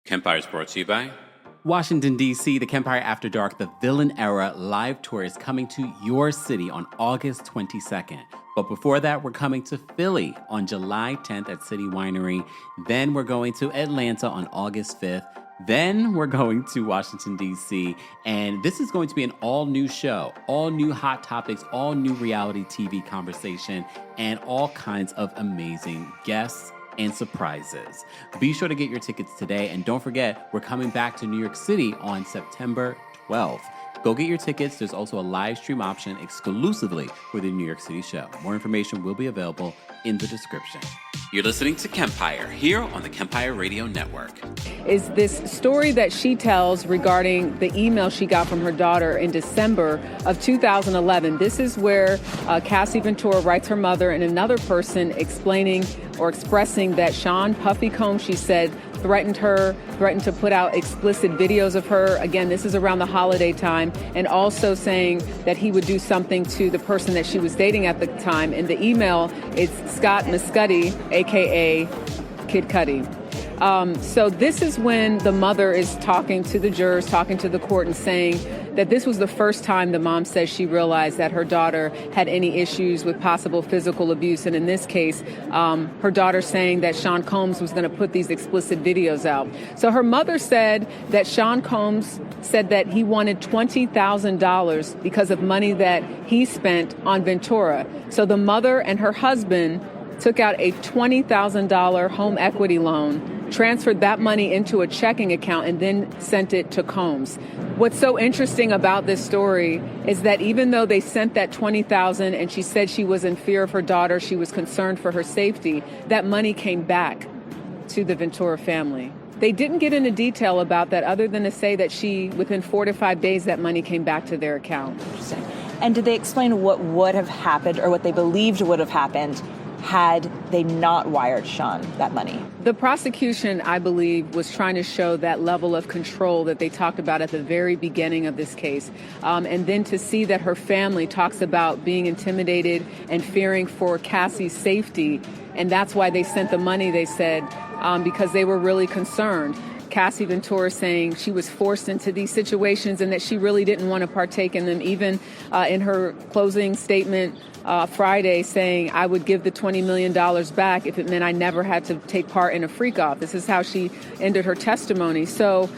Kempire is brought to you by Washington, D.C., the Kempire After Dark, the Villain Era live tour is coming to your city on August 22nd. But before that, we're coming to Philly on July 10th at City Winery. Then we're going to Atlanta on August 5th. Then we're going to Washington, D.C., and this is going to be an all-new show, all new hot topics, all new reality TV conversation, and all kinds of amazing guests and surprises. Be sure to get your tickets today, and don't forget, we're coming back to New York City on September 12th. Go get your tickets. There's also a live stream option exclusively for the New York City show. More information will be available in the description. You're listening to Kempire here on the Kempire Radio Network. Is this story that she tells regarding the email she got from her daughter in December of 2011. This is where Cassie Ventura writes her mother and another person explaining or expressing that Sean Puffy Combs, she said, threatened to put out explicit videos of her. Again, this is around the holiday time, and also saying that he would do something to the person that she was dating at the time. In the email, it's Scott Muscuddy, a.k.a. Kid Cudi. So this is when the mother is talking to the jurors, talking to the court, and saying that this was the first time the mom says she realized that her daughter had any issues with possible physical abuse. And in this case, her daughter saying that Sean Combs was going to put these explicit videos out. So her mother said that Sean Combs said that he wanted $20,000 because of money that he spent on Ventura. So the mother and her husband took out a $20,000 home equity loan, transferred that money into a checking account, and then sent it to Combs. What's so interesting about this story is that even though they sent that $20,000 and she said she was in fear of her daughter, she was concerned for her safety, that money came back to the Ventura family. They didn't get into detail about that other than to say that within 4 to 5 days, that money came back to their account. Interesting. And did they explain what would have happened or what they believed would have happened had they not wired Sean that money? The prosecution, I believe, was trying to show that level of control that they talked about at the very beginning of this case. And then to see that her family talks about being intimidated and fearing for Cassie's safety. And that's why they sent the money, they said, because they were really concerned. Cassie Ventura saying she was forced into these situations and that she really didn't want to partake in them, even in her closing statement Friday saying, I would give the $20 million back if it meant I never had to take part in a freak-off. This is how she ended her testimony. So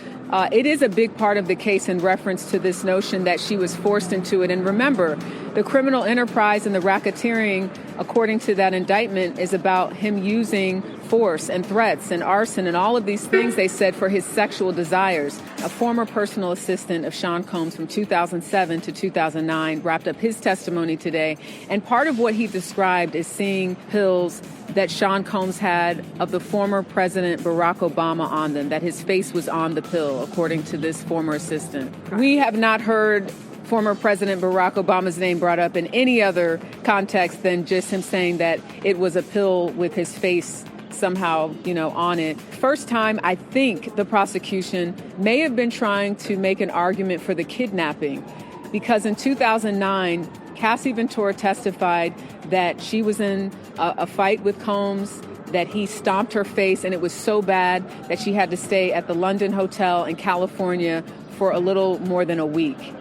it is a big part of the case in reference to this notion that she was forced into it. And remember, the criminal enterprise and the racketeering, according to that indictment, is about him using force and threats and arson and all of these things, they said, for his sexual desires. A former personal assistant of Sean Combs from 2007 to 2009 wrapped up his testimony today. And part of what he described is seeing pills that Sean Combs had of the former President Barack Obama on them, that his face was on the pill, according to this former assistant. We have not heard former President Barack Obama's name brought up in any other context than just him saying that it was a pill with his face somehow, on it. First time, I think the prosecution may have been trying to make an argument for the kidnapping, because in 2009, Cassie Ventura testified that she was in a fight with Combs, that he stomped her face, and it was so bad that she had to stay at the London Hotel in California for a little more than a week.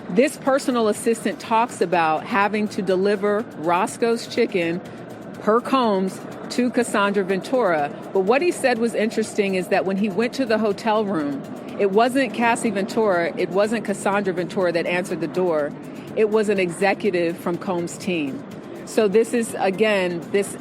This personal assistant talks about having to deliver Roscoe's chicken per Combs to Cassandra Ventura. But what he said was interesting is that when he went to the hotel room, it wasn't Cassie Ventura, it wasn't Cassandra Ventura that answered the door. It was an executive from Combs' team. So this is, again, this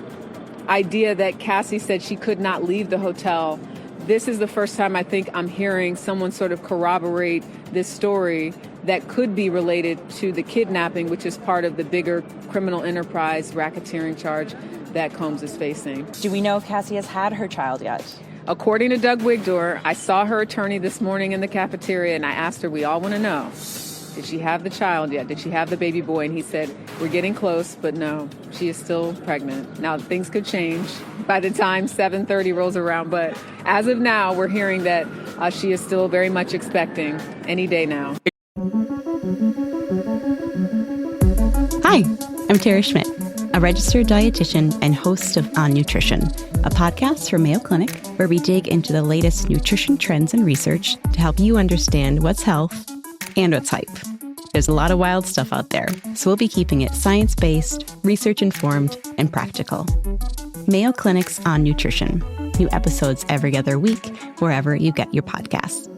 idea that Cassie said she could not leave the hotel. This is the first time I think I'm hearing someone sort of corroborate this story that could be related to the kidnapping, which is part of the bigger criminal enterprise racketeering charge that Combs is facing. Do we know if Cassie has had her child yet? According to Doug Wigdor, I saw her attorney this morning in the cafeteria, and I asked her, we all want to know, did she have the child yet? Did she have the baby boy? And he said, we're getting close, but no, she is still pregnant. Now, things could change by the time 7:30 rolls around, but as of now, we're hearing that she is still very much expecting any day now. Hi, I'm Tara Schmidt. a registered dietitian and host of On Nutrition, a podcast from Mayo Clinic where we dig into the latest nutrition trends and research to help you understand what's health and what's hype. There's a lot of wild stuff out there, so we'll be keeping it science-based, research-informed, and practical. Mayo Clinic's On Nutrition. New episodes every other week, wherever you get your podcasts.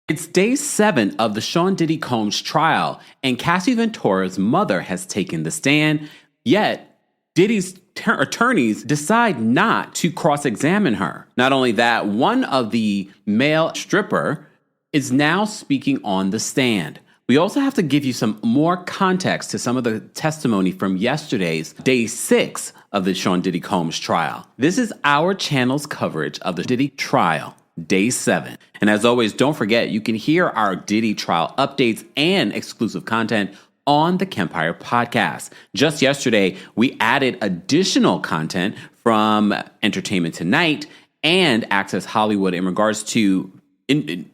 It's day 7 of the Sean Diddy Combs trial, and Cassie Ventura's mother has taken the stand, yet Diddy's attorneys decide not to cross-examine her. Not only that, one of the male stripper is now speaking on the stand. We also have to give you some more context to some of the testimony from yesterday's day 6 of the Sean Diddy Combs trial. This is our channel's coverage of the Diddy trial. Day 7. And as always, don't forget, you can hear our Diddy trial updates and exclusive content on the Kempire podcast. Just yesterday, we added additional content from Entertainment Tonight and Access Hollywood in regards to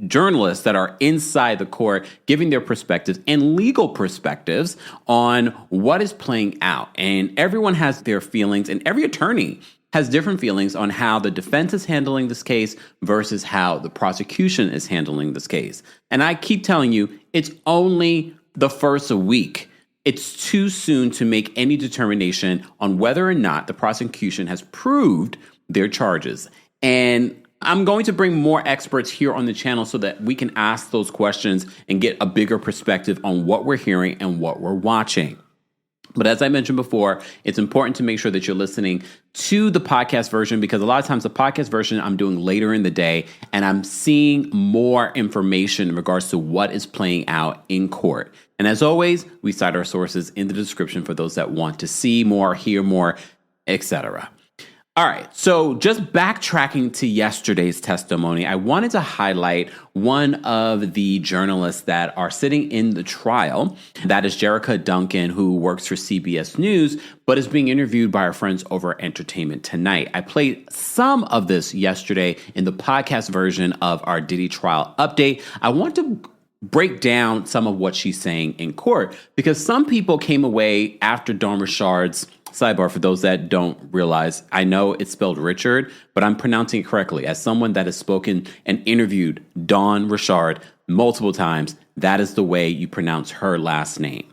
journalists that are inside the court giving their perspectives and legal perspectives on what is playing out. And everyone has their feelings, and every attorney has different feelings on how the defense is handling this case versus how the prosecution is handling this case. And I keep telling you, it's only the first week. It's too soon to make any determination on whether or not the prosecution has proved their charges. And I'm going to bring more experts here on the channel so that we can ask those questions and get a bigger perspective on what we're hearing and what we're watching. But as I mentioned before, it's important to make sure that you're listening to the podcast version, because a lot of times the podcast version I'm doing later in the day, and I'm seeing more information in regards to what is playing out in court. And as always, we cite our sources in the description for those that want to see more, hear more, etc. All right, so just backtracking to yesterday's testimony, I wanted to highlight one of the journalists that are sitting in the trial. That is Jerica Duncan, who works for CBS News, but is being interviewed by our friends over at Entertainment Tonight. I played some of this yesterday in the podcast version of our Diddy trial update. I want to break down some of what she's saying in court, because some people came away after Dawn Richard's sidebar. For those that don't realize, I know it's spelled Richard, but I'm pronouncing it correctly. As someone that has spoken and interviewed Dawn Richard multiple times, that is the way you pronounce her last name.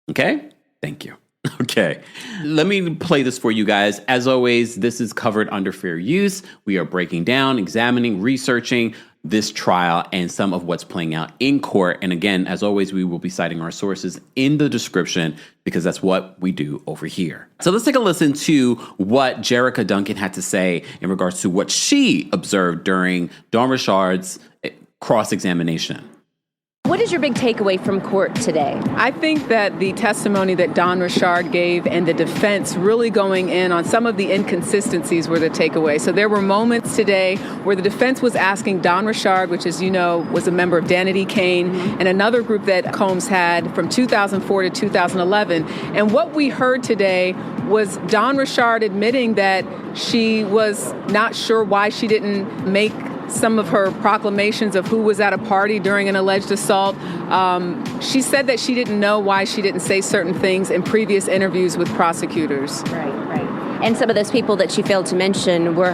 Okay? Thank you. Okay. Let me play this for you guys. As always, this is covered under fair use. We are breaking down, examining, researching this trial and some of what's playing out in court. And again, as always, we will be citing our sources in the description, because that's what we do over here. So let's take a listen to what Jerica Duncan had to say in regards to what she observed during Dawn Richard's cross-examination. What is your big takeaway from court today? I think that the testimony that Dawn Richard gave and the defense really going in on some of the inconsistencies were the takeaway. So there were moments today where the defense was asking Dawn Richard, which, as you know, was a member of Danity Kane and another group that Combs had from 2004 to 2011. And what we heard today was Dawn Richard admitting that she was not sure why she didn't make some of her proclamations of who was at a party during an alleged assault. She said that she didn't know why she didn't say certain things in previous interviews with prosecutors. Right. And some of those people that she failed to mention were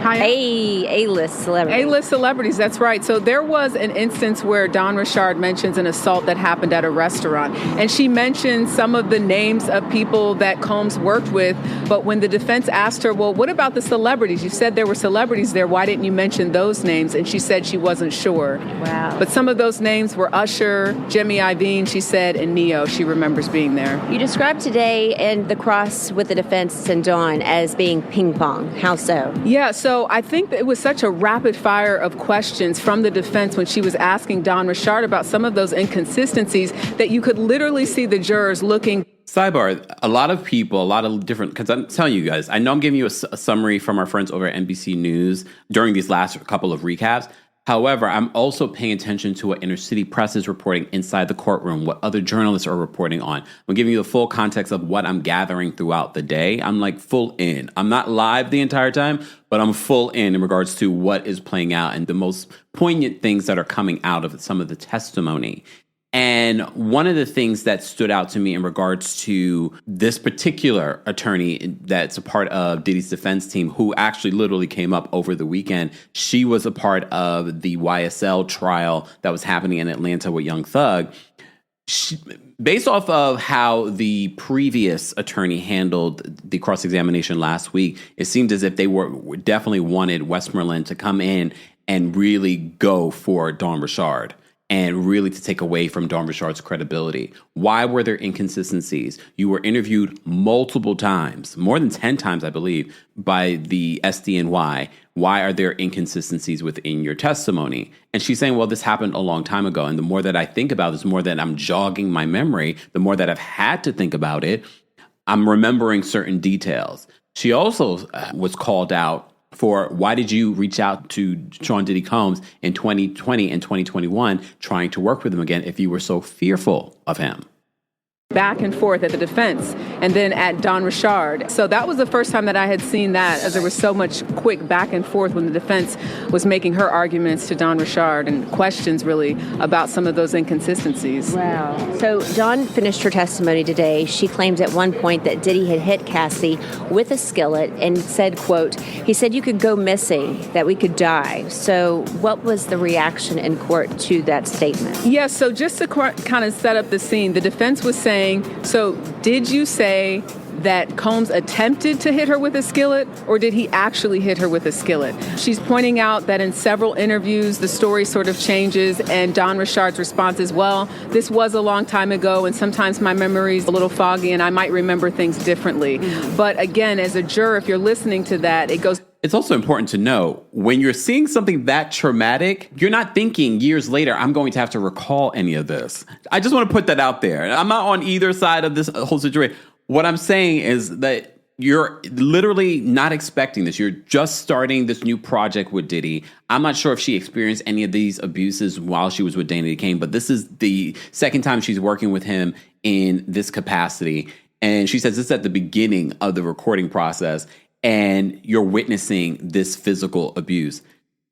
A-list celebrities. A-list celebrities, that's right. So there was an instance where Dawn Richard mentions an assault that happened at a restaurant. And she mentioned some of the names of people that Combs worked with. But when the defense asked her, well, what about the celebrities? You said there were celebrities there. Why didn't you mention those names? And she said she wasn't sure. Wow. But some of those names were Usher, Jimmy Iovine, she said, and Neo. She remembers being there. You described today and the cross with the defense and Dawn as being ping pong. How so? Yeah, so I think that it was such a rapid fire of questions from the defense when she was asking Dawn Richard about some of those inconsistencies that you could literally see the jurors looking. Sidebar, a lot of people, a lot of different, because I'm telling you guys, I know I'm giving you a summary from our friends over at NBC News during these last couple of recaps. However, I'm also paying attention to what inner city press is reporting inside the courtroom, what other journalists are reporting on. I'm giving you the full context of what I'm gathering throughout the day. I'm like full in. I'm not live the entire time, but I'm full in regards to what is playing out and the most poignant things that are coming out of some of the testimony. And one of the things that stood out to me in regards to this particular attorney that's a part of Diddy's defense team, who actually literally came up over the weekend, she was a part of the YSL trial that was happening in Atlanta with Young Thug. Based off of how the previous attorney handled the cross-examination last week, it seemed as if they were definitely wanted Westmoreland to come in and really go for Dawn Richard and really to take away from Dawn Richard's credibility. Why were there inconsistencies? You were interviewed multiple times, more than 10 times, I believe, by the SDNY. Why are there inconsistencies within your testimony? And she's saying, well, this happened a long time ago. And the more that I think about this, the more that I'm jogging my memory, the more that I've had to think about it, I'm remembering certain details. She also was called out for why did you reach out to Sean Diddy Combs in 2020 and 2021 trying to work with him again if you were so fearful of him? Back and forth at the defense and then at Dawn Richard. So that was the first time that I had seen that, as there was so much quick back and forth when the defense was making her arguments to Dawn Richard and questions really about some of those inconsistencies. Wow. So Dawn finished her testimony today. She claimed at one point that Diddy had hit Cassie with a skillet and said, quote, he said you could go missing, that we could die. So what was the reaction in court to that statement? Yes, so just to kind of set up the scene, the defense was saying, so did you say that Combs attempted to hit her with a skillet, or did he actually hit her with a skillet? She's pointing out that in several interviews, the story sort of changes, and Dawn Richard's response is, well, this was a long time ago, and sometimes my memory's a little foggy, and I might remember things differently. But again, as a juror, if you're listening to that, it goes... It's also important to know, when you're seeing something that traumatic, you're not thinking years later, I'm going to have to recall any of this. I just want to put that out there. I'm not on either side of this whole situation. What I'm saying is that you're literally not expecting this. You're just starting this new project with Diddy. I'm not sure if she experienced any of these abuses while she was with Diddy Kane, but this is the second time she's working with him in this capacity. And she says this is at the beginning of the recording process, and you're witnessing this physical abuse.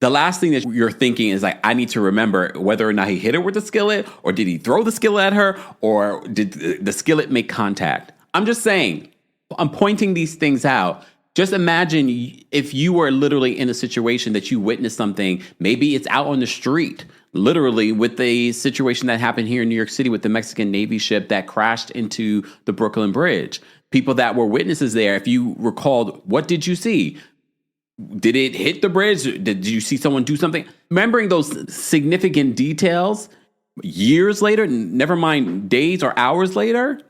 The last thing that you're thinking is like, I need to remember whether or not he hit her with the skillet, or did he throw the skillet at her, or did the skillet make contact? I'm just saying, I'm pointing these things out. Just imagine if you were literally in a situation that you witnessed something, maybe it's out on the street, literally with the situation that happened here in New York City with the Mexican Navy ship that crashed into the Brooklyn Bridge. People that were witnesses there, if you recalled, what did you see? Did it hit the bridge? Did you see someone do something? Remembering those significant details years later, never mind days or hours later,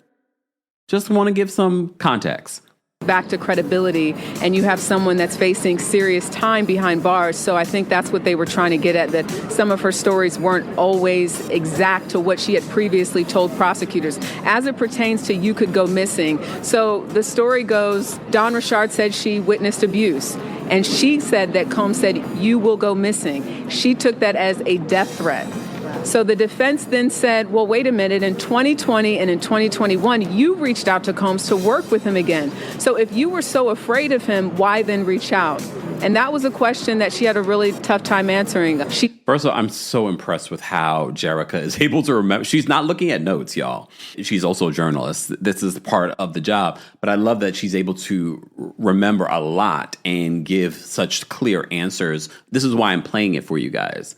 just want to give some context. Back to credibility, and you have someone that's facing serious time behind bars. So I think that's what they were trying to get at, that some of her stories weren't always exact to what she had previously told prosecutors as it pertains to you could go missing. So the story goes, Dawn Richard said she witnessed abuse, and she said that Combs said, you will go missing. She took that as a death threat. So the defense then said, well, wait a minute, in 2020 and in 2021, you reached out to Combs to work with him again. So if you were so afraid of him, why then reach out? And that was a question that she had a really tough time answering. First of all, I'm so impressed with how Jerica is able to remember. She's not looking at notes, y'all. She's also a journalist. This is part of the job. But I love that she's able to remember a lot and give such clear answers. This is why I'm playing it for you guys.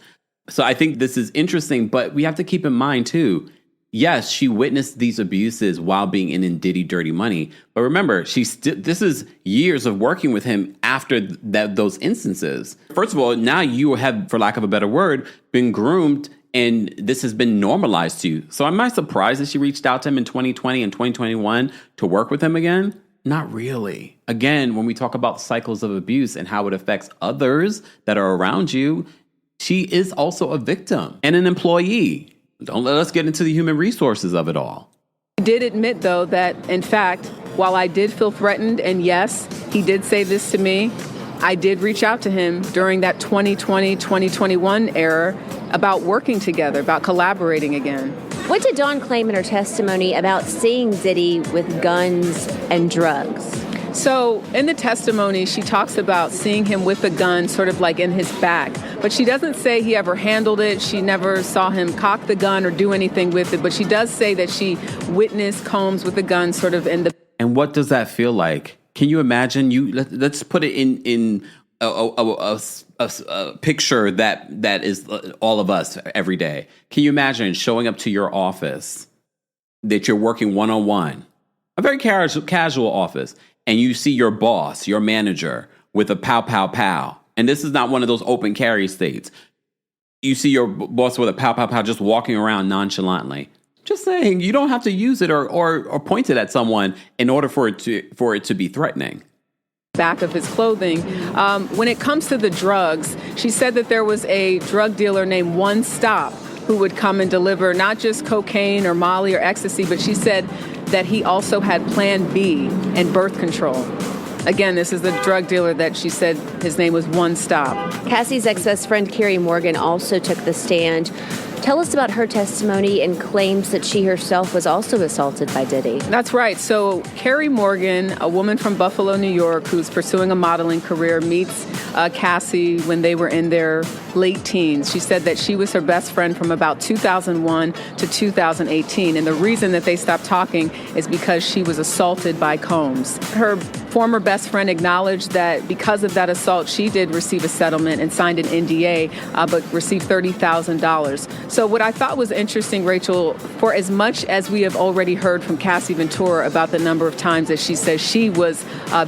So I think this is interesting, but we have to keep in mind, too, yes, she witnessed these abuses while being in Diddy Dirty Money. But remember, this is years of working with him after those instances. First of all, now you have, for lack of a better word, been groomed, and this has been normalized to you. So am I surprised that she reached out to him in 2020 and 2021 to work with him again? Not really. Again, when we talk about cycles of abuse and how it affects others that are around you, she is also a victim and an employee. Don't let us get into the human resources of it all. He did admit, though, that, in fact, while I did feel threatened, and yes, he did say this to me, I did reach out to him during that 2020-2021 era about working together, about collaborating again. What did Dawn claim in her testimony about seeing Diddy with guns and drugs? So in the testimony, she talks about seeing him with a gun sort of like in his back, but she doesn't say he ever handled it. She never saw him cock the gun or do anything with it, but she does say that she witnessed Combs with the gun sort of in the... And what does that feel like? Can you imagine? Let's put it in a picture that is all of us every day. Can you imagine showing up to your office that you're working one-on-one, a very casual office, and you see your boss, your manager, with a pow, pow, pow. And this is not one of those open carry states. You see your boss with a pow, pow, pow just walking around nonchalantly. Just saying, you don't have to use it or point it at someone in order for it to be threatening. Back of his clothing. When it comes to the drugs, she said that there was a drug dealer named One Stop who would come and deliver not just cocaine or Molly or ecstasy, but she said that he also had Plan B and birth control. Again, this is the drug dealer that she said his name was One Stop. Cassie's ex-best friend, Carrie Morgan, also took the stand. Tell us about her testimony and claims that she herself was also assaulted by Diddy. That's right. So Carrie Morgan, a woman from Buffalo, New York, who's pursuing a modeling career, meets Cassie when they were in their late teens. She said that she was her best friend from about 2001 to 2018. And the reason that they stopped talking is because she was assaulted by Combs. Her former best friend acknowledged that because of that assault, she did receive a settlement and signed an NDA, but received $30,000. So what I thought was interesting, Rachel, for as much as we have already heard from Cassie Ventura about the number of times that she says she was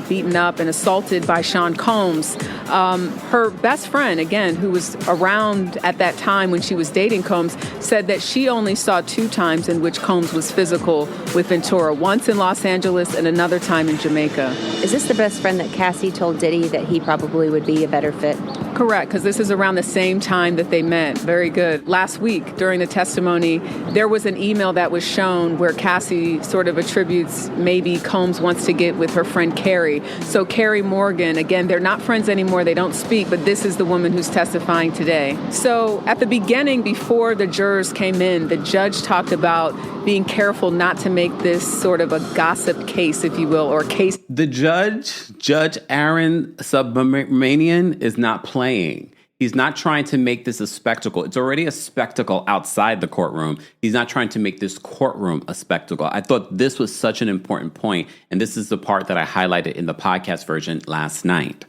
beaten up and assaulted by Sean Combs, her best friend, again, who was around at that time when she was dating Combs, said that she only saw 2 times in which Combs was physical with Ventura, once in Los Angeles and another time in Jamaica. Is this the best friend that Cassie told Diddy that he probably would be a better fit? Correct, because this is around the same time that they met. Very good. Last week, during the testimony, there was an email that was shown where Cassie sort of attributes maybe Combs wants to get with her friend Carrie. So Carrie Morgan, again, they're not friends anymore. They don't speak, but this is the woman who's testifying today. So at the beginning, before the jurors came in, the judge talked about being careful not to make this sort of a gossip case, if you will, or case. The Judge Aaron Subramanian, is not playing. He's not trying to make this a spectacle. It's already a spectacle outside the courtroom. He's not trying to make this courtroom a spectacle. I thought this was such an important point, and this is the part that I highlighted in the podcast version last night.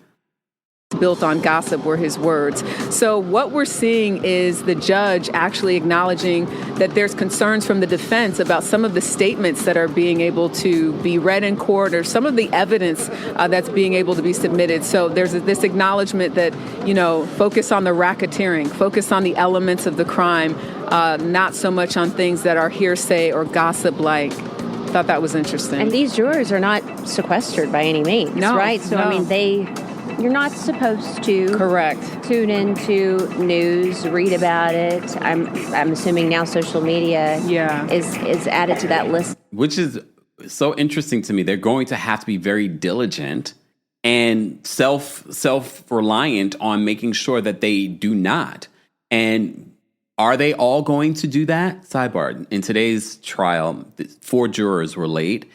Built on gossip were his words. So what we're seeing is the judge actually acknowledging that there's concerns from the defense about some of the statements that are being able to be read in court or some of the evidence that's being able to be submitted. So there's this acknowledgement that, focus on the racketeering, focus on the elements of the crime, not so much on things that are hearsay or gossip-like. Thought that was interesting. And these jurors are not sequestered by any means, right? So, no. You're not supposed to tune into news, read about it. I'm assuming now social media is added to that list. Which is so interesting to me. They're going to have to be very diligent and self-reliant on making sure that they do not. And are they all going to do that? Sidebar, in today's trial, 4 jurors were late.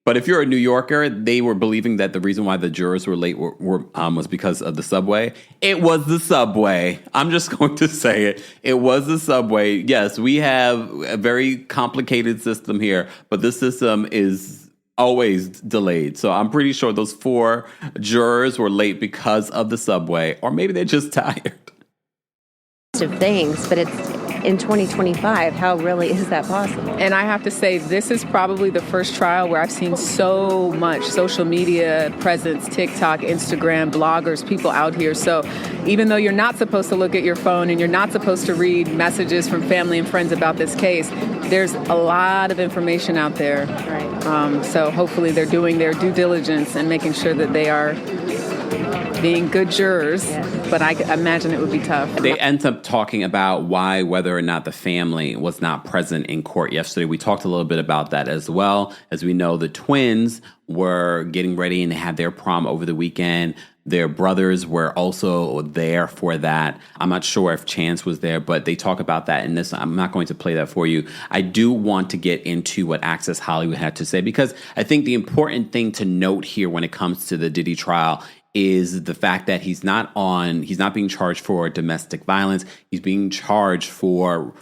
But if you're a New Yorker, they were believing that the reason why the jurors were late was because of the subway. It was the subway. I'm just going to say it. It was the subway. Yes, we have a very complicated system here, but this system is always delayed. So I'm pretty sure those 4 jurors were late because of the subway, or maybe they're just tired. Of things, but it's in 2025, how really is that possible? And I have to say, this is probably the first trial where I've seen so much social media presence, TikTok, Instagram, bloggers, people out here. So even though you're not supposed to look at your phone and you're not supposed to read messages from family and friends about this case, there's a lot of information out there. Right. So hopefully they're doing their due diligence and making sure that they are being good jurors, but I imagine it would be tough. They end up talking about whether or not the family was not present in court yesterday. We talked a little bit about that as well. As we know, the twins were getting ready and they had their prom over the weekend. Their brothers were also there for that. I'm not sure if Chance was there, but they talk about that in this. I'm not going to play that for you. I do want to get into what Access Hollywood had to say, because I think the important thing to note here when it comes to the Diddy trial is the fact that he's not being charged for domestic violence. He's being charged for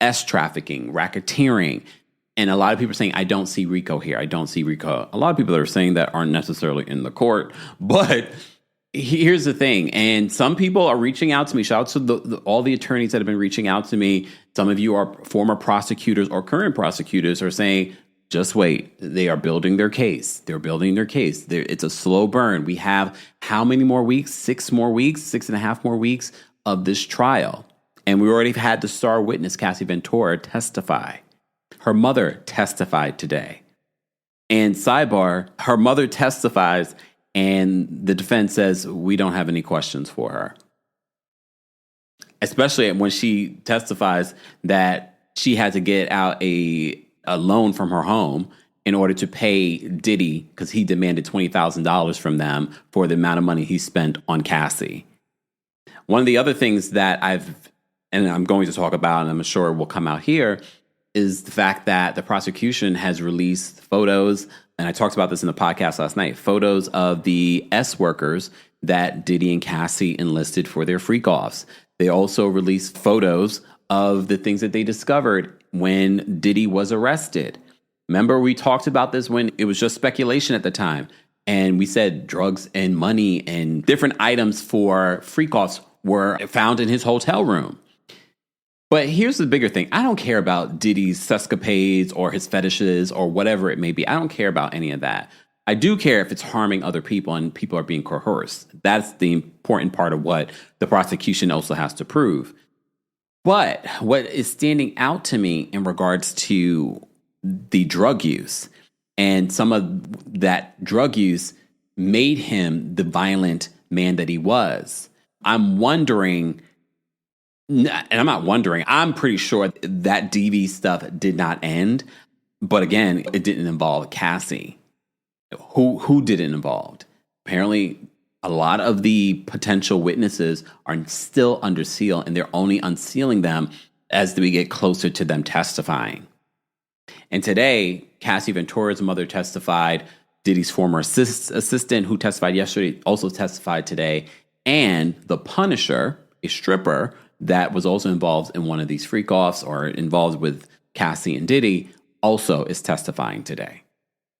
trafficking, racketeering. And a lot of people are saying, I don't see RICO here. I don't see RICO. A lot of people that are saying that aren't necessarily in the court. But here's the thing. And some people are reaching out to me. Shout out to all the attorneys that have been reaching out to me. Some of you are former prosecutors or current prosecutors are saying, just wait. They are building their case. They're building their case. It's a slow burn. We have how many more weeks? 6 more weeks, 6.5 more weeks of this trial. And we already had the star witness, Cassie Ventura, testify. Her mother testified today. And sidebar, her mother testifies and the defense says, we don't have any questions for her. Especially when she testifies that she had to get out a loan from her home in order to pay Diddy, because he demanded $20,000 from them for the amount of money he spent on Cassie. One of the other things that I'm going to talk about, and I'm sure will come out here, is the fact that the prosecution has released photos, and I talked about this in the podcast last night, photos of the workers that Diddy and Cassie enlisted for their freak-offs. They also released photos of the things that they discovered when Diddy was arrested. Remember, we talked about this when it was just speculation at the time, and we said drugs and money and different items for freak-offs were found in his hotel room. But here's the bigger thing. I don't care about Diddy's sescapades or his fetishes or whatever it may be. I don't care about any of that. I do care if it's harming other people and people are being coerced. That's the important part of what the prosecution also has to prove. But what is standing out to me in regards to the drug use, and some of that drug use made him the violent man that he was. I'm wondering, and I'm not wondering, I'm pretty sure that DV stuff did not end. But again, it didn't involve Cassie. Who did it involve? Apparently, a lot of the potential witnesses are still under seal, and they're only unsealing them as we get closer to them testifying. And today, Cassie Ventura's mother testified. Diddy's former assistant, who testified yesterday, also testified today. And the Punisher, a stripper that was also involved in one of these freak-offs or involved with Cassie and Diddy, also is testifying today.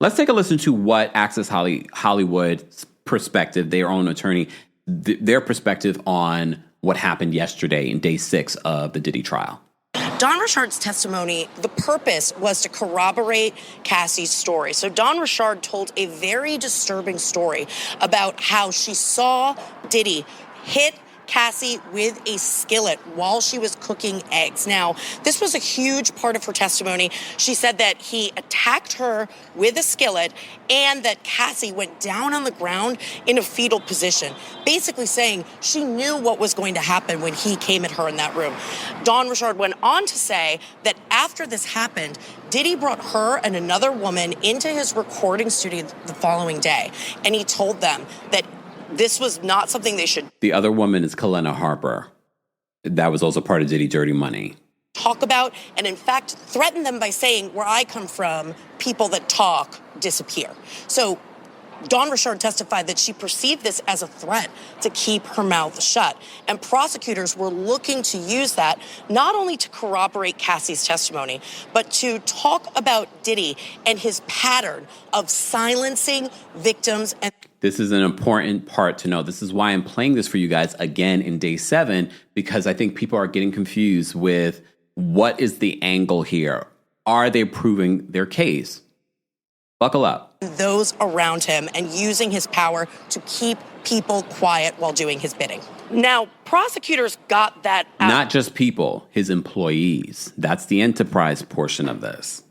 Let's take a listen to what Access Hollywood's perspective, their own attorney, their perspective on what happened yesterday in day 6 of the Diddy trial. Don Richard's testimony, the purpose was to corroborate Cassie's story. So Don Richard told a very disturbing story about how she saw Diddy hit Cassie with a skillet while she was cooking eggs. Now, this was a huge part of her testimony. She said that he attacked her with a skillet and that Cassie went down on the ground in a fetal position, basically saying she knew what was going to happen when he came at her in that room. Don Richard went on to say that after this happened, Diddy brought her and another woman into his recording studio the following day, and he told them that this was not something they should. The other woman is Kalena Harper. That was also part of Diddy Dirty Money. Talk about, and in fact, threaten them by saying, where I come from, people that talk disappear. So Don Richard testified that she perceived this as a threat to keep her mouth shut. And prosecutors were looking to use that not only to corroborate Cassie's testimony, but to talk about Diddy and his pattern of silencing victims. And this is an important part to know. This is why I'm playing this for you guys again in day 7, because I think people are getting confused with what is the angle here. Are they proving their case? Buckle up. Those around him and using his power to keep people quiet while doing his bidding. Now, prosecutors got that out. Not just people, his employees. That's the enterprise portion of this.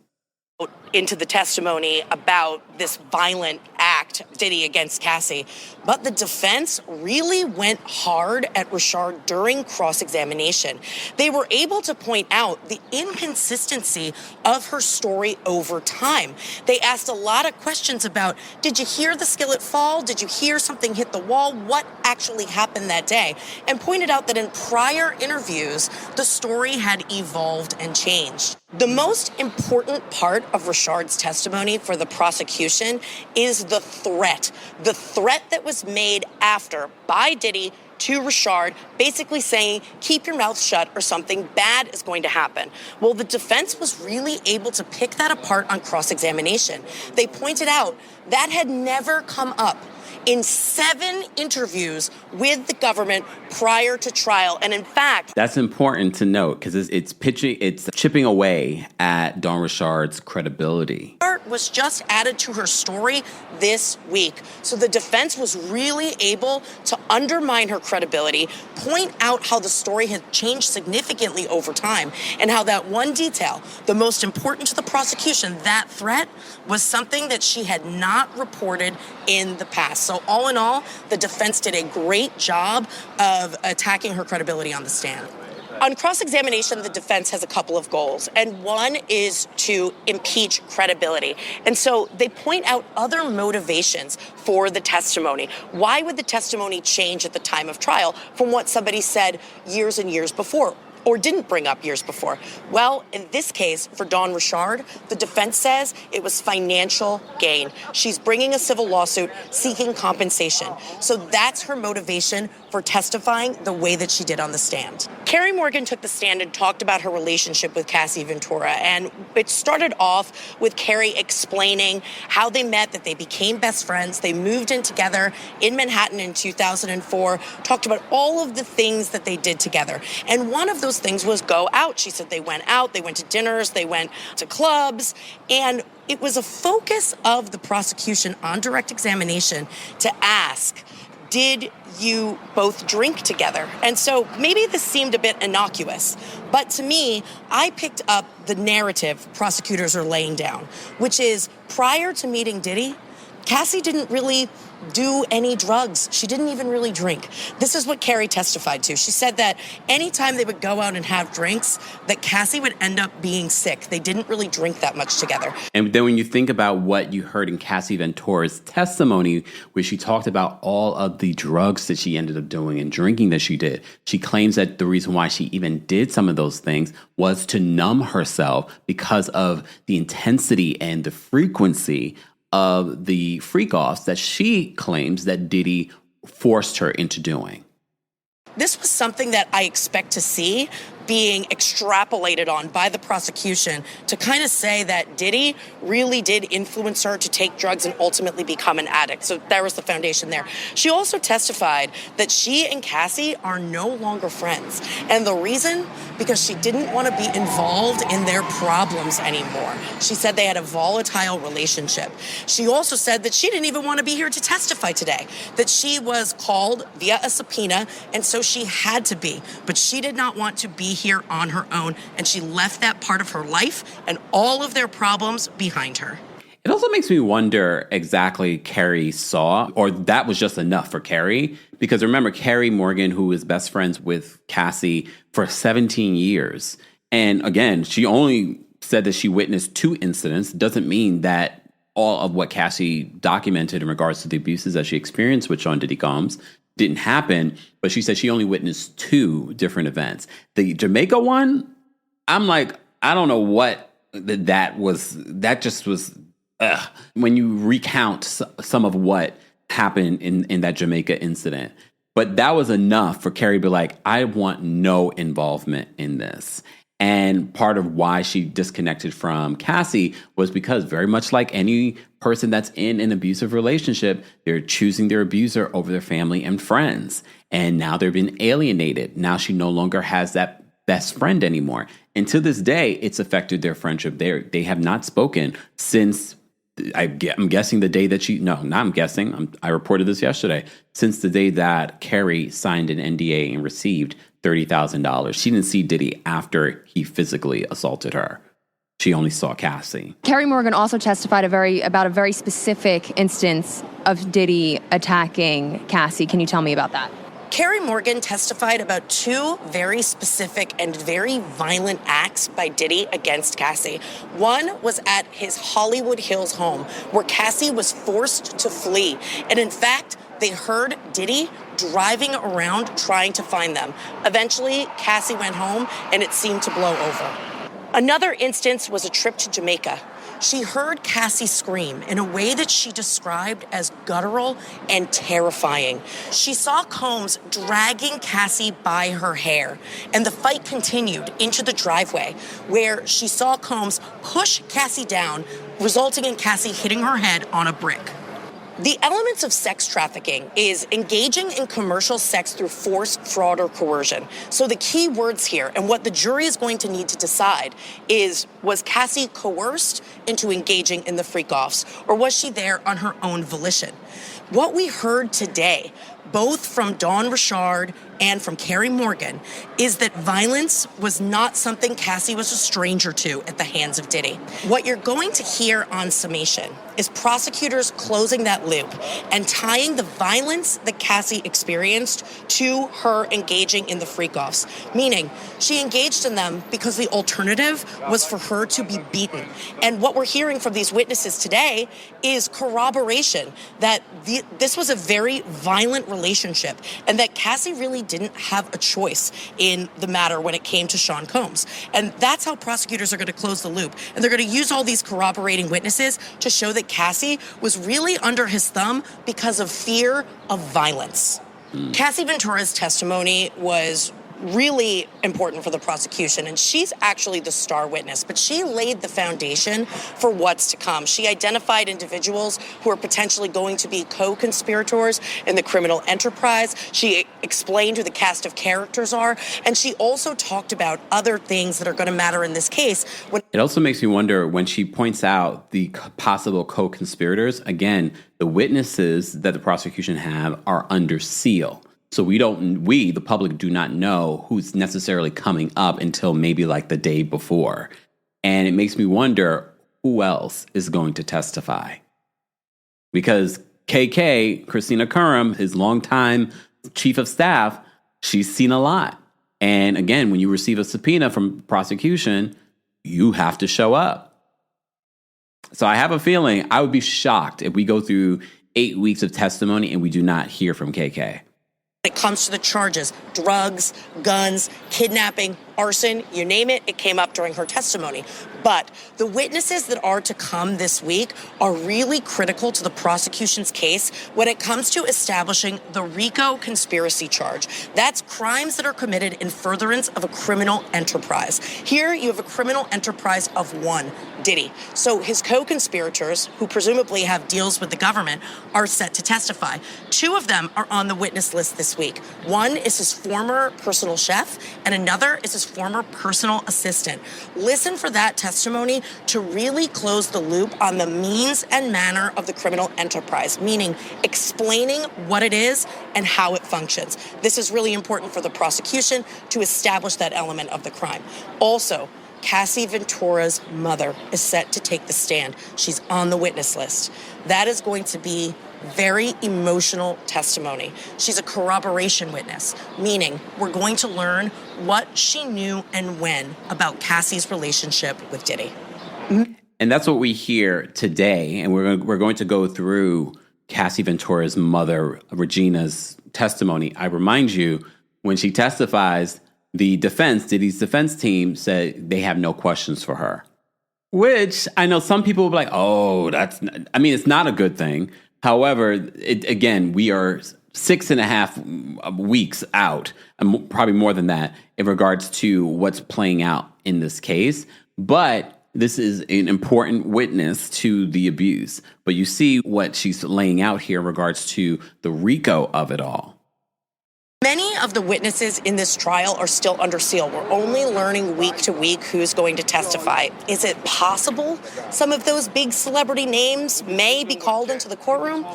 Into the testimony about this violent act stacked Diddy against Cassie. But the defense really went hard at Richard during cross-examination. They were able to point out the inconsistency of her story over time. They asked a lot of questions about, did you hear the skillet fall? Did you hear something hit the wall? What actually happened that day? And pointed out that in prior interviews, the story had evolved and changed. The most important part of Richard's testimony for the prosecution is the threat that was made after by Diddy to Richard, basically saying, keep your mouth shut or something bad is going to happen. Well, the defense was really able to pick that apart on cross-examination. They pointed out that had never come up in 7 interviews with the government prior to trial. And in fact, that's important to note because it's chipping away at Dawn Richard's credibility. Was just added to her story this week. So the defense was really able to undermine her credibility, point out how the story had changed significantly over time, and how that one detail, the most important to the prosecution, that threat, was something that she had not reported in the past. So all in all, the defense did a great job of attacking her credibility on the stand. On cross-examination, the defense has a couple of goals, and one is to impeach credibility. And so they point out other motivations for the testimony. Why would the testimony change at the time of trial from what somebody said years and years before, or didn't bring up years before? Well, in this case, for Dawn Richard, the defense says it was financial gain. She's bringing a civil lawsuit seeking compensation. So that's her motivation for testifying the way that she did on the stand. Carrie Morgan took the stand and talked about her relationship with Cassie Ventura. And it started off with Carrie explaining how they met, that they became best friends. They moved in together in Manhattan in 2004, talked about all of the things that they did together. And one of those things was go out. She said they went out, they went to dinners, they went to clubs, and it was a focus of the prosecution on direct examination to ask, did you both drink together? And so maybe this seemed a bit innocuous, but to me, I picked up the narrative prosecutors are laying down, which is prior to meeting Diddy, Cassie didn't really do any drugs. She didn't even really drink. This is what Carrie testified to. She said that anytime they would go out and have drinks, that Cassie would end up being sick. They didn't really drink that much together. And then when you think about what you heard in Cassie Ventura's testimony, where she talked about all of the drugs that she ended up doing and drinking that she did, she claims that the reason why she even did some of those things was to numb herself because of the intensity and the frequency of the freak-offs that she claims that Diddy forced her into doing. This was something that I expect to see being extrapolated on by the prosecution to kind of say that Diddy really did influence her to take drugs and ultimately become an addict. So there was the foundation there. She also testified that she and Cassie are no longer friends. And the reason, because she didn't want to be involved in their problems anymore. She said they had a volatile relationship. She also said that she didn't even want to be here to testify today, that she was called via a subpoena, and so she had to be. But she did not want to be here on her own, and she left that part of her life and all of their problems behind her. It also makes me wonder exactly Carrie saw, or that was just enough for Carrie. Because remember, Carrie Morgan, who is best friends with Cassie for 17 years. And again, she only said that she witnessed 2 incidents. Doesn't mean that all of what Cassie documented in regards to the abuses that she experienced with Sean Diddy Combs didn't happen. But she said she only witnessed 2 different events. The Jamaica one, I'm like, I don't know what that was. That just was... when you recount some of what happened in that Jamaica incident. But that was enough for Carrie to be like, I want no involvement in this. And part of why she disconnected from Cassie was because, very much like any person that's in an abusive relationship, they're choosing their abuser over their family and friends. And now they've been alienated. Now she no longer has that best friend anymore. And to this day, it's affected their friendship. They have not spoken since... I'm guessing the day that I reported this yesterday. Since the day that Carrie signed an NDA and received $30,000. She didn't see Diddy after he physically assaulted her. she only saw Cassie. Carrie Morgan also testified about a very specific instance of Diddy attacking Cassie. Can you tell me about that? Carrie Morgan testified about two very specific and very violent acts by Diddy against Cassie. One was at his Hollywood Hills home, where Cassie was forced to flee. And in fact, they heard Diddy driving around trying to find them. Eventually, Cassie went home and it seemed to blow over. Another instance was a trip to Jamaica. She heard Cassie scream in a way that she described as guttural and terrifying. She saw Combs dragging Cassie by her hair, and the fight continued into the driveway, where she saw Combs push Cassie down, resulting in Cassie hitting her head on a brick. The elements of sex trafficking is engaging in commercial sex through force, fraud, or coercion. So the key words here, and what the jury is going to need to decide, is, was Cassie coerced into engaging in the freak-offs, or was she there on her own volition? What we heard today, both from Dawn Richard and from Carrie Morgan, is that violence was not something Cassie was a stranger to at the hands of Diddy. What you're going to hear on summation is prosecutors closing that loop and tying the violence that Cassie experienced to her engaging in the freak-offs, meaning she engaged in them because the alternative was for her to be beaten. And what we're hearing from these witnesses today is corroboration that this was a very violent relationship and that Cassie really didn't have a choice in the matter when it came to Sean Combs. And that's how prosecutors are going to close the loop. And they're going to use all these corroborating witnesses to show that Cassie was really under his thumb because of fear of violence. Cassie Ventura's testimony was really important for the prosecution, and she's actually the star witness, but she laid the foundation for what's to come. She identified individuals who are potentially going to be co-conspirators in the criminal enterprise. She explained who the cast of characters are, and she also talked about other things that are going to matter in this case. It also makes me wonder when she points out the possible co-conspirators, again, the witnesses that the prosecution have are under seal. So we, the public, do not know who's necessarily coming up until maybe like the day before. And it makes me wonder who else is going to testify. Because KK, Christina Curran, his longtime chief of staff, she's seen a lot. And again, when you receive a subpoena from prosecution, you have to show up. So I have a feeling I would be shocked if we go through 8 weeks of testimony and we do not hear from KK. When it comes to the charges, drugs, guns, kidnapping, arson, you name it, it came up during her testimony. But the witnesses that are to come this week are really critical to the prosecution's case when it comes to establishing the RICO conspiracy charge. That's crimes that are committed in furtherance of a criminal enterprise. Here you have a criminal enterprise of one, Diddy. So his co-conspirators, who presumably have deals with the government, are set to testify. 2 of them are on the witness list this week. One is his former personal chef, and another is his former personal assistant. Listen for that testimony to really close the loop on the means and manner of the criminal enterprise, meaning explaining what it is and how it functions. This is really important for the prosecution to establish that element of the crime. Also, Cassie Ventura's mother is set to take the stand. She's on the witness list. That is going to be very emotional testimony. She's a corroboration witness, meaning we're going to learn what she knew and when about Cassie's relationship with Diddy. And that's what we hear today. And we're going to go through Cassie Ventura's mother, Regina's testimony. I remind you, when she testifies, the defense, Diddy's defense team, said they have no questions for her. Which I know some people will be like, oh, it's not a good thing. However, again, we are 6.5 weeks out, and probably more than that, in regards to what's playing out in this case. But this is an important witness to the abuse. But you see what she's laying out here in regards to the RICO of it all. Many of the witnesses in this trial are still under seal. We're only learning week to week who's going to testify. Is it possible some of those big celebrity names may be called into the courtroom?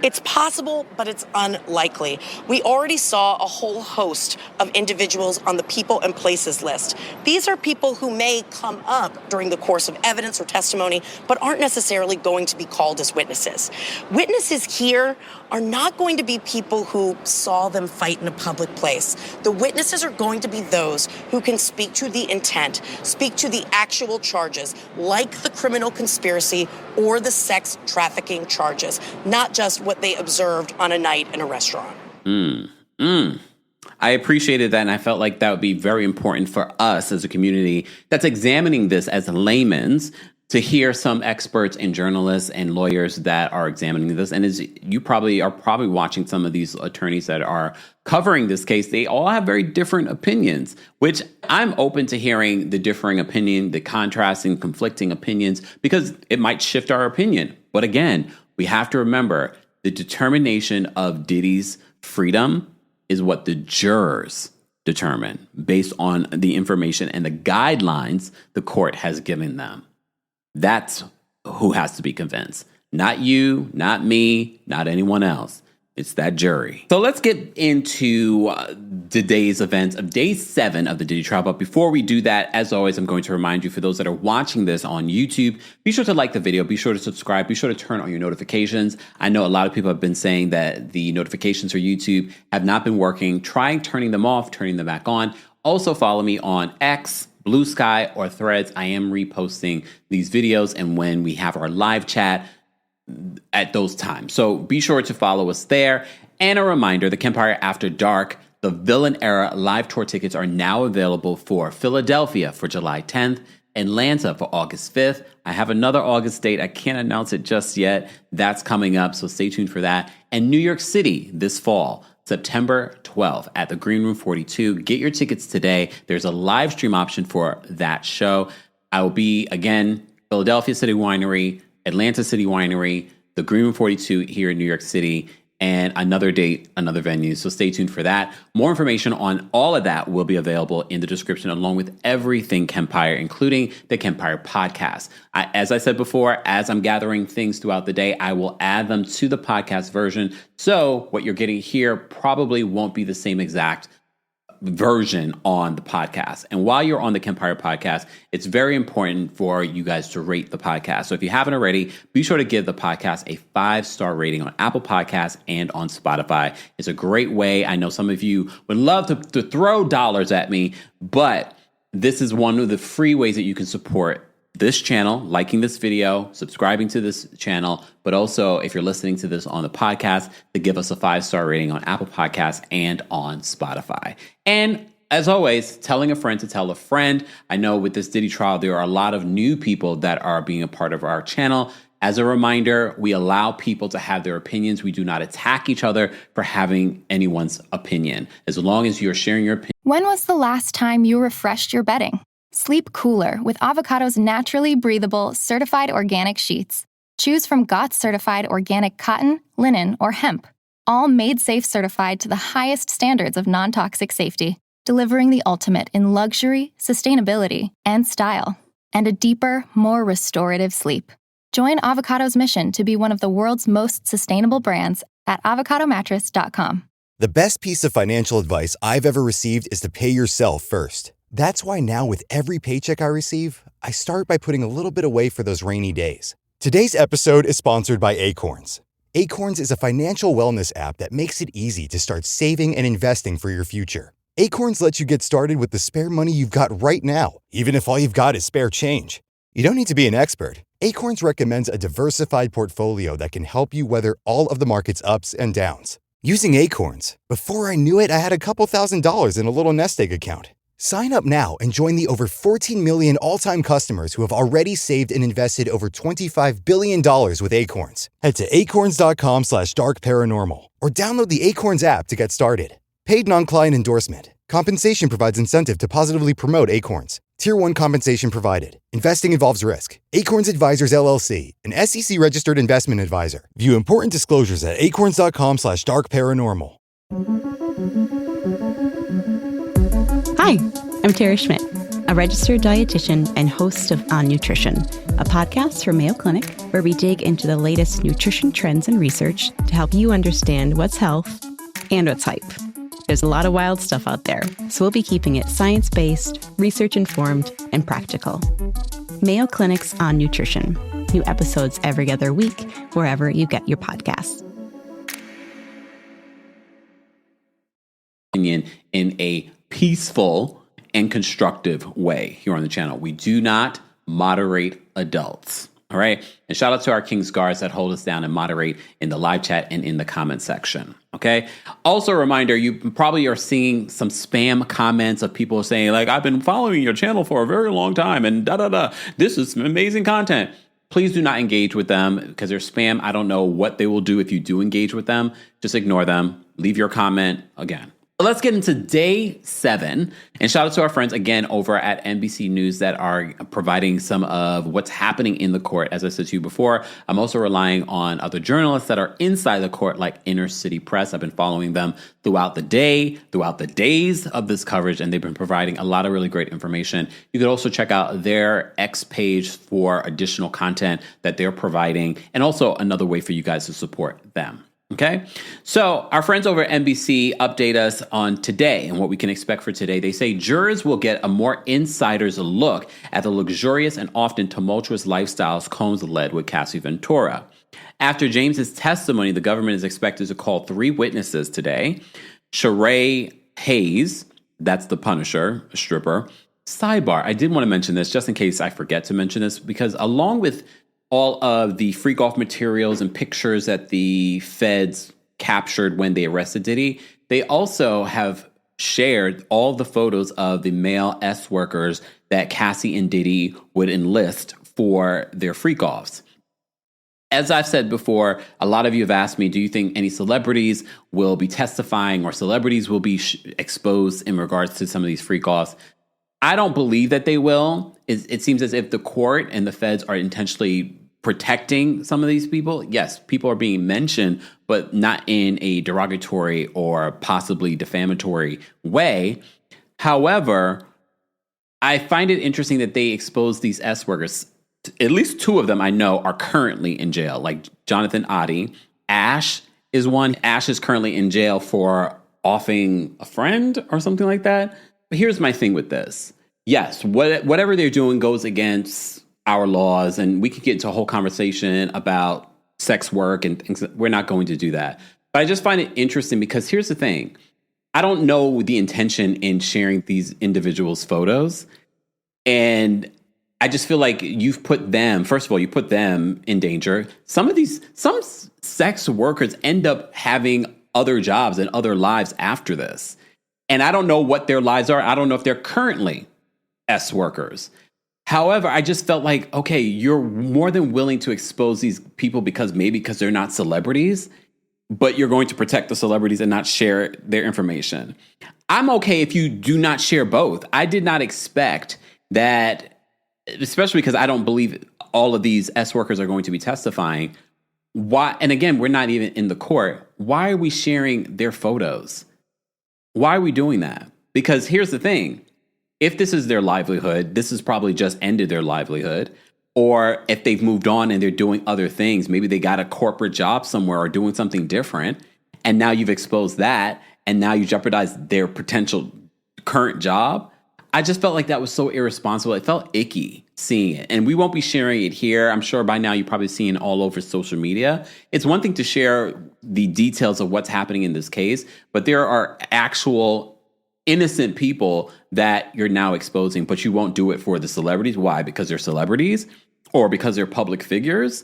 It's possible, but it's unlikely. We already saw a whole host of individuals on the people and places list. These are people who may come up during the course of evidence or testimony, but aren't necessarily going to be called as witnesses. Witnesses here are not going to be people who saw them fight in a public place. The witnesses are going to be those who can speak to the intent, speak to the actual charges, like the criminal conspiracy or the sex trafficking charges, not just what they observed on a night in a restaurant. I appreciated that, and I felt like that would be very important for us as a community that's examining this as laymen's, to hear some experts and journalists and lawyers that are examining this. And as you probably are watching some of these attorneys that are covering this case, they all have very different opinions, which I'm open to hearing the differing opinion, the contrasting, conflicting opinions, because it might shift our opinion. But again, we have to remember the determination of Diddy's freedom is what the jurors determine based on the information and the guidelines the court has given them. That's who has to be convinced. Not you, not me, not anyone else. It's that jury. So let's get into today's events of day 7 of the Diddy trial. But before we do that, as always, I'm going to remind you, for those that are watching this on YouTube, be sure to like the video, be sure to subscribe, be sure to turn on your notifications. I know a lot of people have been saying that the notifications for YouTube have not been working. Try turning them off, turning them back on. Also follow me on X, Blue Sky, or Threads. I am reposting these videos, and when we have our live chat at those times. So be sure to follow us there. And a reminder, the Kempire After Dark, the Villain Era live tour tickets are now available for Philadelphia for July 10th, Atlanta for August 5th. I have another August date. I can't announce it just yet. That's coming up, so stay tuned for that. And New York City this fall, September 12th at the Green Room 42. Get your tickets today. There's a live stream option for that show. I will be, again, Philadelphia City Winery, Atlanta City Winery, the Green Room 42 here in New York City, and another date, another venue. So stay tuned for that. More information on all of that will be available in the description, along with everything Kempire, including the Kempire podcast. As I said before, as I'm gathering things throughout the day, I will add them to the podcast version. So what you're getting here probably won't be the same exact version on the podcast. And while you're on the Kempire podcast, it's very important for you guys to rate the podcast. So if you haven't already, be sure to give the podcast a 5-star rating on Apple Podcasts and on Spotify. It's a great way. I know some of you would love to throw dollars at me, but this is one of the free ways that you can support this channel, liking this video, subscribing to this channel, but also if you're listening to this on the podcast, to give us a 5-star rating on Apple Podcasts and on Spotify. And as always, telling a friend to tell a friend. I know with this Diddy trial, there are a lot of new people that are being a part of our channel. As a reminder, we allow people to have their opinions. We do not attack each other for having anyone's opinion. As long as you're sharing your opinion. When was the last time you refreshed your bedding? Sleep cooler with Avocado's naturally breathable, certified organic sheets. Choose from GOTS certified organic cotton, linen, or hemp. All made safe certified to the highest standards of non-toxic safety, delivering the ultimate in luxury, sustainability, and style. And a deeper, more restorative sleep. Join Avocado's mission to be one of the world's most sustainable brands at avocadomattress.com. The best piece of financial advice I've ever received is to pay yourself first. That's why now with every paycheck I receive, I start by putting a little bit away for those rainy days. Today's episode is sponsored by Acorns. Acorns is a financial wellness app that makes it easy to start saving and investing for your future. Acorns lets you get started with the spare money you've got right now, even if all you've got is spare change. You don't need to be an expert. Acorns recommends a diversified portfolio that can help you weather all of the market's ups and downs. Using Acorns, before I knew it, I had a couple $1,000s in a little nest egg account. Sign up now and join the over 14 million all-time customers who have already saved and invested over $25 billion with Acorns. Head to acorns.com/darkparanormal or download the Acorns app to get started. Paid non-client endorsement. Compensation provides incentive to positively promote Acorns. Tier 1 compensation provided. Investing involves risk. Acorns Advisors LLC, an SEC-registered investment advisor. View important disclosures at acorns.com/darkparanormal. Hi, I'm Tara Schmidt, a registered dietitian and host of On Nutrition, a podcast from Mayo Clinic where we dig into the latest nutrition trends and research to help you understand what's health and what's hype. There's a lot of wild stuff out there, so we'll be keeping it science-based, research-informed, and practical. Mayo Clinic's On Nutrition. New episodes every other week, wherever you get your podcasts. In a peaceful and constructive way here on the channel. We do not moderate adults. All right. And shout out to our King's Guards that hold us down and moderate in the live chat and in the comment section. Okay. Also a reminder, you probably are seeing some spam comments of people saying like, I've been following your channel for a very long time and this is some amazing content. Please do not engage with them because they're spam. I don't know what they will do if you do engage with them. Just ignore them. Leave your comment again. Let's get into day 7 and shout out to our friends again over at NBC News that are providing some of what's happening in the court. As I said to you before, I'm also relying on other journalists that are inside the court like Inner City Press. I've been following them throughout the day, throughout the days of this coverage, and they've been providing a lot of really great information. You could also check out their X page for additional content that they're providing and also another way for you guys to support them. Okay, so our friends over at NBC update us on today and what we can expect for today. They say jurors will get a more insider's look at the luxurious and often tumultuous lifestyles Combs led with Cassie Ventura. After James's testimony, the government is expected to call 3 witnesses today. Sheree Hayes, that's the Punisher, a stripper. Sidebar, I did want to mention this just in case I forget to mention this, because along with all of the freak off materials and pictures that the feds captured when they arrested Diddy, they also have shared all the photos of the male S workers that Cassie and Diddy would enlist for their freak offs. As I've said before, a lot of you have asked me, do you think any celebrities will be testifying or celebrities will be exposed in regards to some of these freak offs? I don't believe that they will. It seems as if the court and the feds are intentionally protecting some of these people. Yes, people are being mentioned, but not in a derogatory or possibly defamatory way. However, I find it interesting that they expose these S workers. At least 2 of them I know are currently in jail, like Jonathan Oddie. Ash is one. Ash is currently in jail for offing a friend or something like that. But here's my thing with this. Yes, whatever they're doing goes against our laws, and we could get into a whole conversation about sex work and things. We're not going to do that. But I just find it interesting because here's the thing. I don't know the intention in sharing these individuals' photos. And I just feel like you've put them, first of all, you put them in danger. Some sex workers end up having other jobs and other lives after this. And I don't know what their lives are. I don't know if they're currently S workers. However, I just felt like, okay, you're more than willing to expose these people because they're not celebrities, but you're going to protect the celebrities and not share their information. I'm okay if you do not share both. I did not expect that, especially because I don't believe all of these S workers are going to be testifying. Why? And again, we're not even in the court. Why are we sharing their photos? Why are we doing that? Because here's the thing. If this is their livelihood, this has probably just ended their livelihood. Or if they've moved on and they're doing other things, maybe they got a corporate job somewhere or doing something different. And now you've exposed that. And now you jeopardize their potential current job. I just felt like that was so irresponsible. It felt icky seeing it. And we won't be sharing it here. I'm sure by now you've probably seen it all over social media. It's one thing to share the details of what's happening in this case, but there are actual innocent people that you're now exposing, but you won't do it for the celebrities. Why? Because they're celebrities or because they're public figures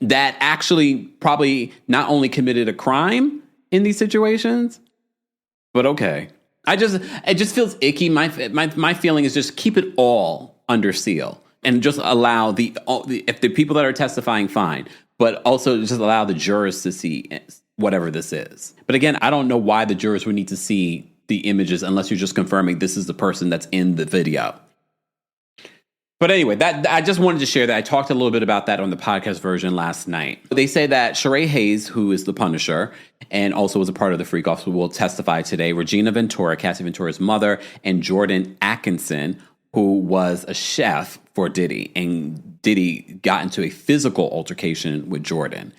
that actually probably not only committed a crime in these situations, but okay. It just feels icky. My feeling is just keep it all under seal and just allow if the people that are testifying, fine, but also just allow the jurors to see whatever this is. But again, I don't know why the jurors would need to see the images unless you're just confirming this is the person that's in the video. But anyway, that I just wanted to share that. I talked a little bit about that on the podcast version last night. They say that Sheree Hayes, who is the Punisher and also was a part of the Freak Offs, will testify today. Regina Ventura, Cassie Ventura's mother, and Jordan Atkinson, who was a chef for Diddy. And Diddy got into a physical altercation with Jordan.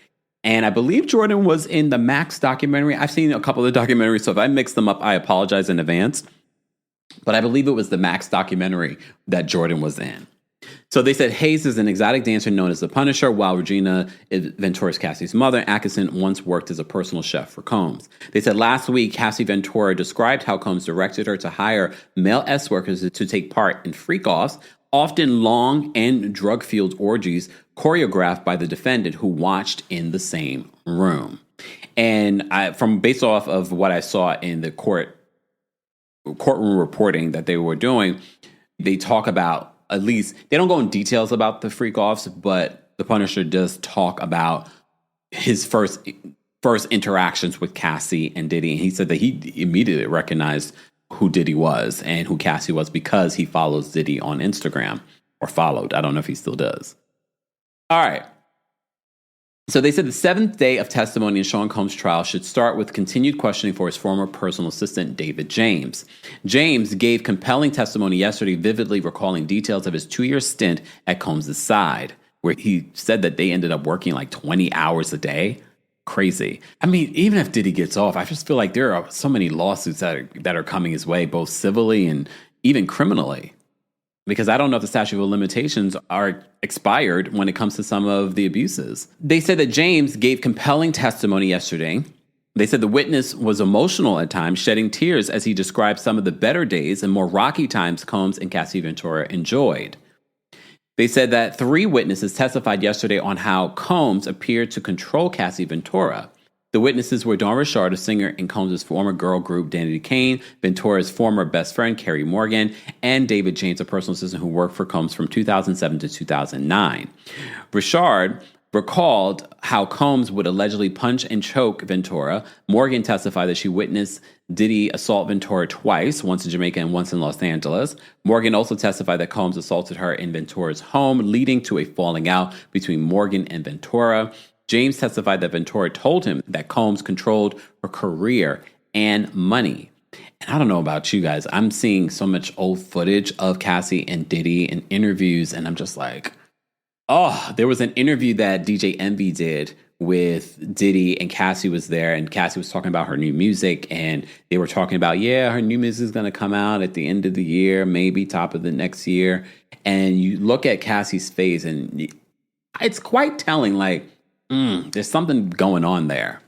And I believe Jordan was in the Max documentary. I've seen a couple of the documentaries, so if I mix them up, I apologize in advance. But I believe it was the Max documentary that Jordan was in. So they said Hayes is an exotic dancer known as the Punisher, while Regina Ventura is Cassie's mother. Atkinson once worked as a personal chef for Combs. They said last week, Cassie Ventura described how Combs directed her to hire male S workers to take part in freak-offs, often long and drug-fueled orgies choreographed by the defendant who watched in the same room. And based off of what I saw in the courtroom reporting that they were doing, they talk about, at least, they don't go in details about the freak-offs, but the Punisher does talk about his first interactions with Cassie and Diddy. And he said that he immediately recognized who Diddy was and who Cassie was because he follows Diddy on Instagram, or followed. I don't know if he still does. All right. So they said the seventh day of testimony in Sean Combs' trial should start with continued questioning for his former personal assistant, David James. James gave compelling testimony yesterday, vividly recalling details of his 2-year stint at Combs' side, where he said that they ended up working like 20 hours a day. Crazy. I mean, even if Diddy gets off, I just feel like there are so many lawsuits that are coming his way, both civilly and even criminally. Because I don't know if the statute of limitations are expired when it comes to some of the abuses. They said that James gave compelling testimony yesterday. They said the witness was emotional at times, shedding tears as he described some of the better days and more rocky times Combs and Cassie Ventura enjoyed. They said that 3 witnesses testified yesterday on how Combs appeared to control Cassie Ventura. The witnesses were Dawn Richard, a singer in Combs' former girl group Danity Kane, Ventura's former best friend Carrie Morgan, and David James, a personal assistant who worked for Combs from 2007 to 2009. Richard recalled how Combs would allegedly punch and choke Ventura. Morgan testified that she witnessed Diddy assault Ventura twice, once in Jamaica and once in Los Angeles. Morgan also testified that Combs assaulted her in Ventura's home, leading to a falling out between Morgan and Ventura. James testified that Ventura told him that Combs controlled her career and money. And I don't know about you guys. I'm seeing so much old footage of Cassie and Diddy in interviews, and I'm just like, oh, there was an interview that DJ Envy did with Diddy, and Cassie was there, and Cassie was talking about her new music, and they were talking about, her new music is going to come out at the end of the year, maybe top of the next year. And you look at Cassie's face, and it's quite telling, like, there's something going on there.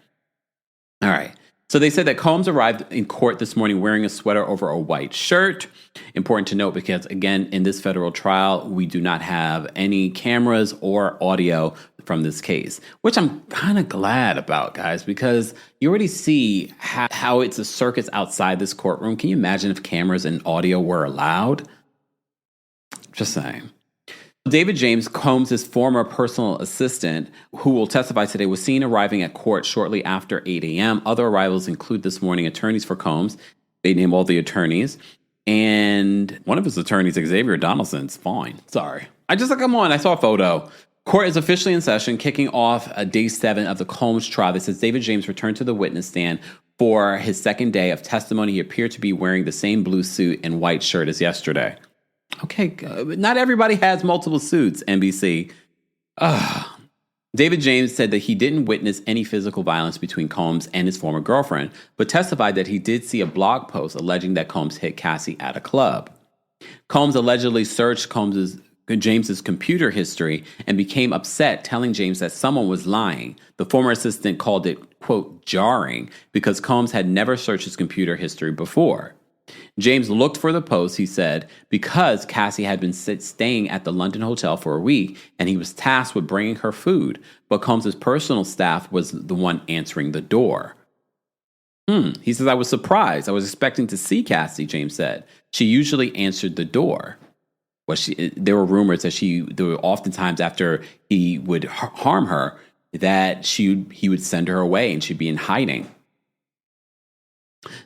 All right. So they said that Combs arrived in court this morning wearing a sweater over a white shirt. Important to note because, again, in this federal trial, we do not have any cameras or audio from this case, which I'm kind of glad about, guys, because you already see how it's a circus outside this courtroom. Can you imagine if cameras and audio were allowed? Just saying. David James, Combs' former personal assistant, who will testify today, was seen arriving at court shortly after 8 a.m. Other arrivals include this morning attorneys for Combs. They name all the attorneys. And one of his attorneys, Xavier Donaldson's fine. Sorry. Come on, I saw a photo. Court is officially in session, kicking off day 7 of the Combs trial. This says David James returned to the witness stand for his second day of testimony. He appeared to be wearing the same blue suit and white shirt as yesterday. Okay, not everybody has multiple suits, NBC. David James said that he didn't witness any physical violence between Combs and his former girlfriend, but testified that he did see a blog post alleging that Combs hit Cassie at a club. Combs allegedly searched James's computer history and became upset, telling James that someone was lying. The former assistant called it, quote, jarring, because Combs had never searched his computer history before. James looked for the post, he said, because Cassie had been staying at the London hotel for a week and he was tasked with bringing her food, but Combs' personal staff was the one answering the door. He says, I was surprised. I was expecting to see Cassie, James said. She usually answered the door. There were rumors that there were oftentimes after he would harm her, that he would send her away and she'd be in hiding.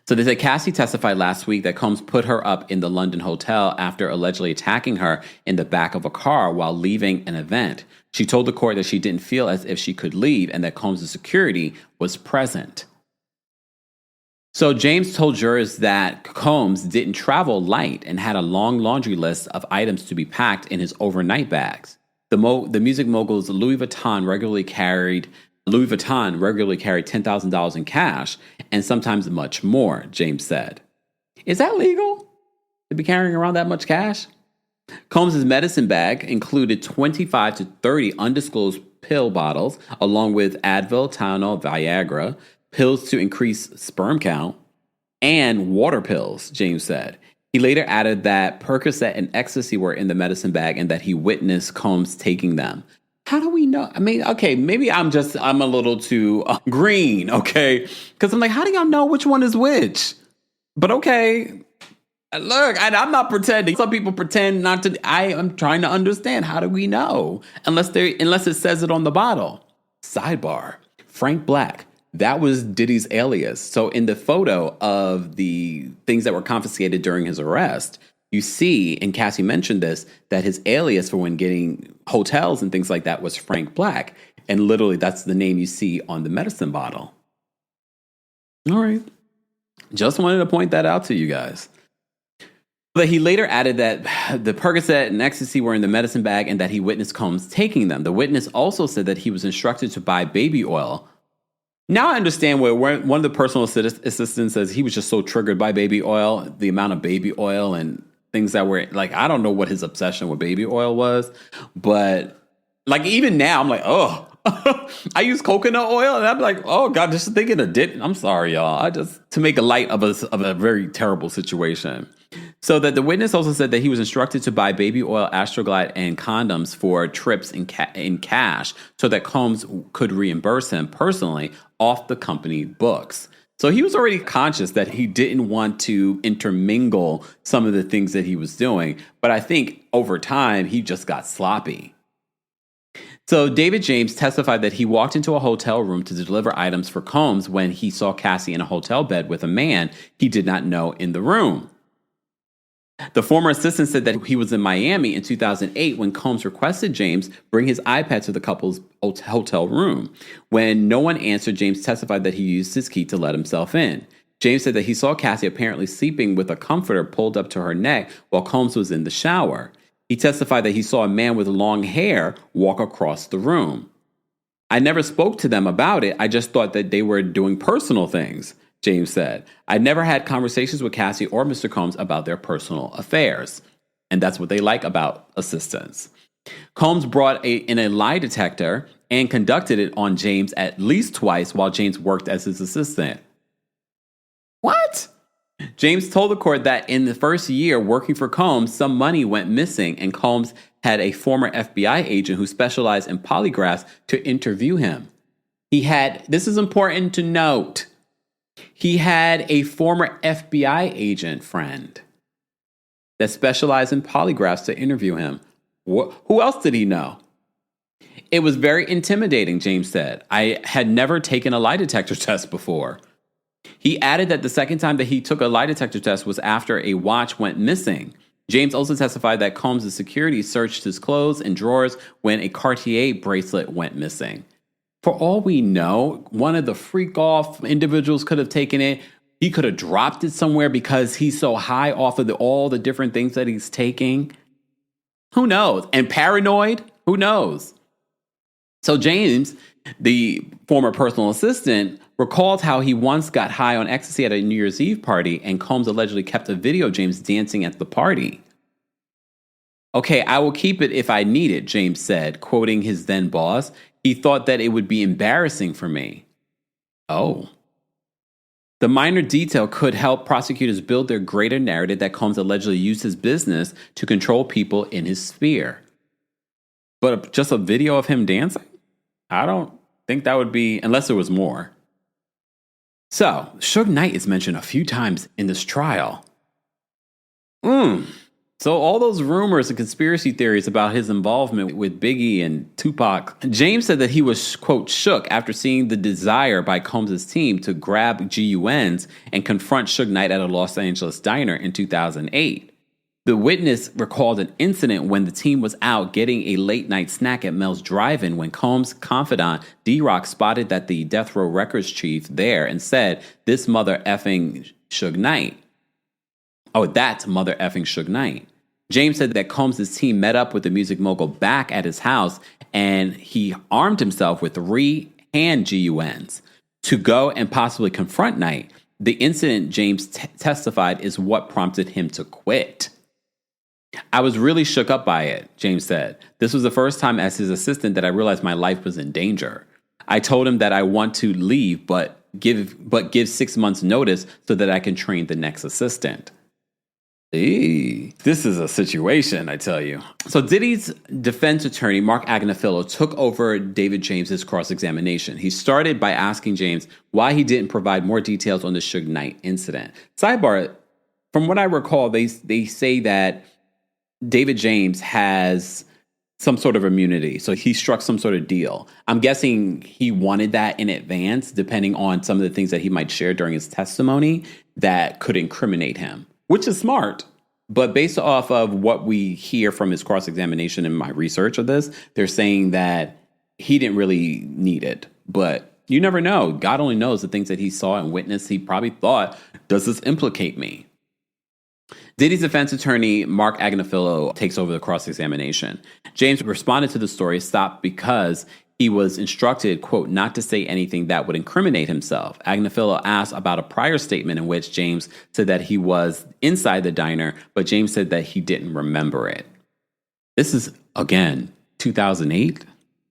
So they said Cassie testified last week that Combs put her up in the London hotel after allegedly attacking her in the back of a car while leaving an event. She told the court that she didn't feel as if she could leave and that Combs' security was present. So James told jurors that Combs didn't travel light and had a long laundry list of items to be packed in his overnight bags. The music mogul's Louis Vuitton regularly carried $10,000 in cash and sometimes much more, James said. Is that legal to be carrying around that much cash? Combs' medicine bag included 25 to 30 undisclosed pill bottles, along with Advil, Tylenol, Viagra, pills to increase sperm count, and water pills, James said. He later added that Percocet and ecstasy were in the medicine bag and that he witnessed Combs taking them. How do we know? I mean, okay, maybe I'm a little too green, okay? Because I'm like, how do y'all know which one is which? But okay, look, I'm not pretending. Some people pretend not to. I am trying to understand. How do we know? Unless it says it on the bottle. Sidebar, Frank Black. That was Diddy's alias. So in the photo of the things that were confiscated during his arrest, you see, and Cassie mentioned this, that his alias for when getting hotels and things like that was Frank Black. And literally that's the name you see on the medicine bottle. All right. Just wanted to point that out to you guys. But he later added that the Percocet and ecstasy were in the medicine bag and that he witnessed Combs taking them. The witness also said that he was instructed to buy baby oil. Now I understand where one of the personal assistants says he was just so triggered by baby oil, the amount of baby oil and things that were like, I don't know what his obsession with baby oil was, but like even now I'm like, oh, I use coconut oil and I'm like, oh God, just thinking of it. I'm sorry, y'all. To make a light of a very terrible situation. So that the witness also said that he was instructed to buy baby oil, Astroglide, and condoms for trips in cash so that Combs could reimburse him personally off the company books. So he was already conscious that he didn't want to intermingle some of the things that he was doing. But I think over time, he just got sloppy. So David James testified that he walked into a hotel room to deliver items for Combs when he saw Cassie in a hotel bed with a man he did not know in the room. The former assistant said that he was in Miami in 2008 when Combs requested James bring his iPad to the couple's hotel room. When no one answered, James testified that he used his key to let himself in. James said that he saw Cassie apparently sleeping with a comforter pulled up to her neck while Combs was in the shower. He testified that he saw a man with long hair walk across the room. I never spoke to them about it. I just thought that they were doing personal things, James said. I never had conversations with Cassie or Mr. Combs about their personal affairs. And that's what they like about assistants. Combs brought in a lie detector and conducted it on James at least twice while James worked as his assistant. What? James told the court that in the first year working for Combs, some money went missing and Combs had a former FBI agent who specialized in polygraphs to interview him. This is important to note, he had a former FBI agent friend that specialized in polygraphs to interview him. Who else did he know? It was very intimidating, James said. I had never taken a lie detector test before. He added that the second time that he took a lie detector test was after a watch went missing. James also testified that Combs' security searched his clothes and drawers when a Cartier bracelet went missing. For all we know, one of the freak-off individuals could have taken it. He could have dropped it somewhere because he's so high off of all the different things that he's taking. Who knows? And paranoid? Who knows? So James, the former personal assistant, recalled how he once got high on ecstasy at a New Year's Eve party, and Combs allegedly kept a video of James dancing at the party. Okay, I will keep it if I need it, James said, quoting his then boss. He thought that it would be embarrassing for me. Oh. The minor detail could help prosecutors build their greater narrative that Combs allegedly used his business to control people in his sphere. But just a video of him dancing? I don't think that would be, unless there was more. So, Suge Knight is mentioned a few times in this trial. So all those rumors and conspiracy theories about his involvement with Biggie and Tupac, James said that he was, quote, shook after seeing the desire by Combs' team to grab GUNs and confront Suge Knight at a Los Angeles diner in 2008. The witness recalled an incident when the team was out getting a late-night snack at Mel's Drive-In when Combs' confidant, D-Rock, spotted that the Death Row Records chief there and said, "This mother effing Suge Knight." Oh, that's mother effing Suge Knight. James said that Combs' team met up with the music mogul back at his house, and he armed himself with 3 hand GUNs to go and possibly confront Knight. The incident, James testified, is what prompted him to quit. "I was really shook up by it," James said. "This was the first time as his assistant that I realized my life was in danger. I told him that I want to leave, but give 6 months notice so that I can train the next assistant." This is a situation, I tell you. So Diddy's defense attorney, Mark Agnafilo, took over David James's cross-examination. He started by asking James why he didn't provide more details on the Suge Knight incident. Sidebar, from what I recall, they say that David James has some sort of immunity. So he struck some sort of deal. I'm guessing he wanted that in advance, depending on some of the things that he might share during his testimony that could incriminate him, which is smart. But based off of what we hear from his cross-examination and my research of this, they're saying that he didn't really need it. But you never know. God only knows the things that he saw and witnessed. He probably thought, does this implicate me? Diddy's defense attorney, Mark Agnafilo, takes over the cross-examination. James responded to the story, stopped because he was instructed, quote, not to say anything that would incriminate himself. Agnafilo asked about a prior statement in which James said that he was inside the diner, but James said that he didn't remember it. This is, again, 2008?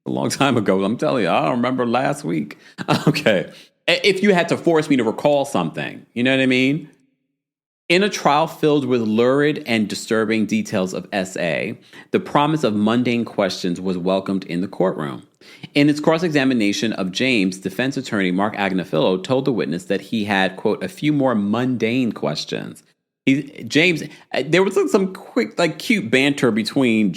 A long time ago. I'm telling you, I don't remember last week. Okay. If you had to force me to recall something, you know what I mean? In a trial filled with lurid and disturbing details of SA, the promise of mundane questions was welcomed in the courtroom. In its cross-examination of James, defense attorney Mark Agnafilo told the witness that he had, quote, a few more mundane questions. There was some quick, cute banter between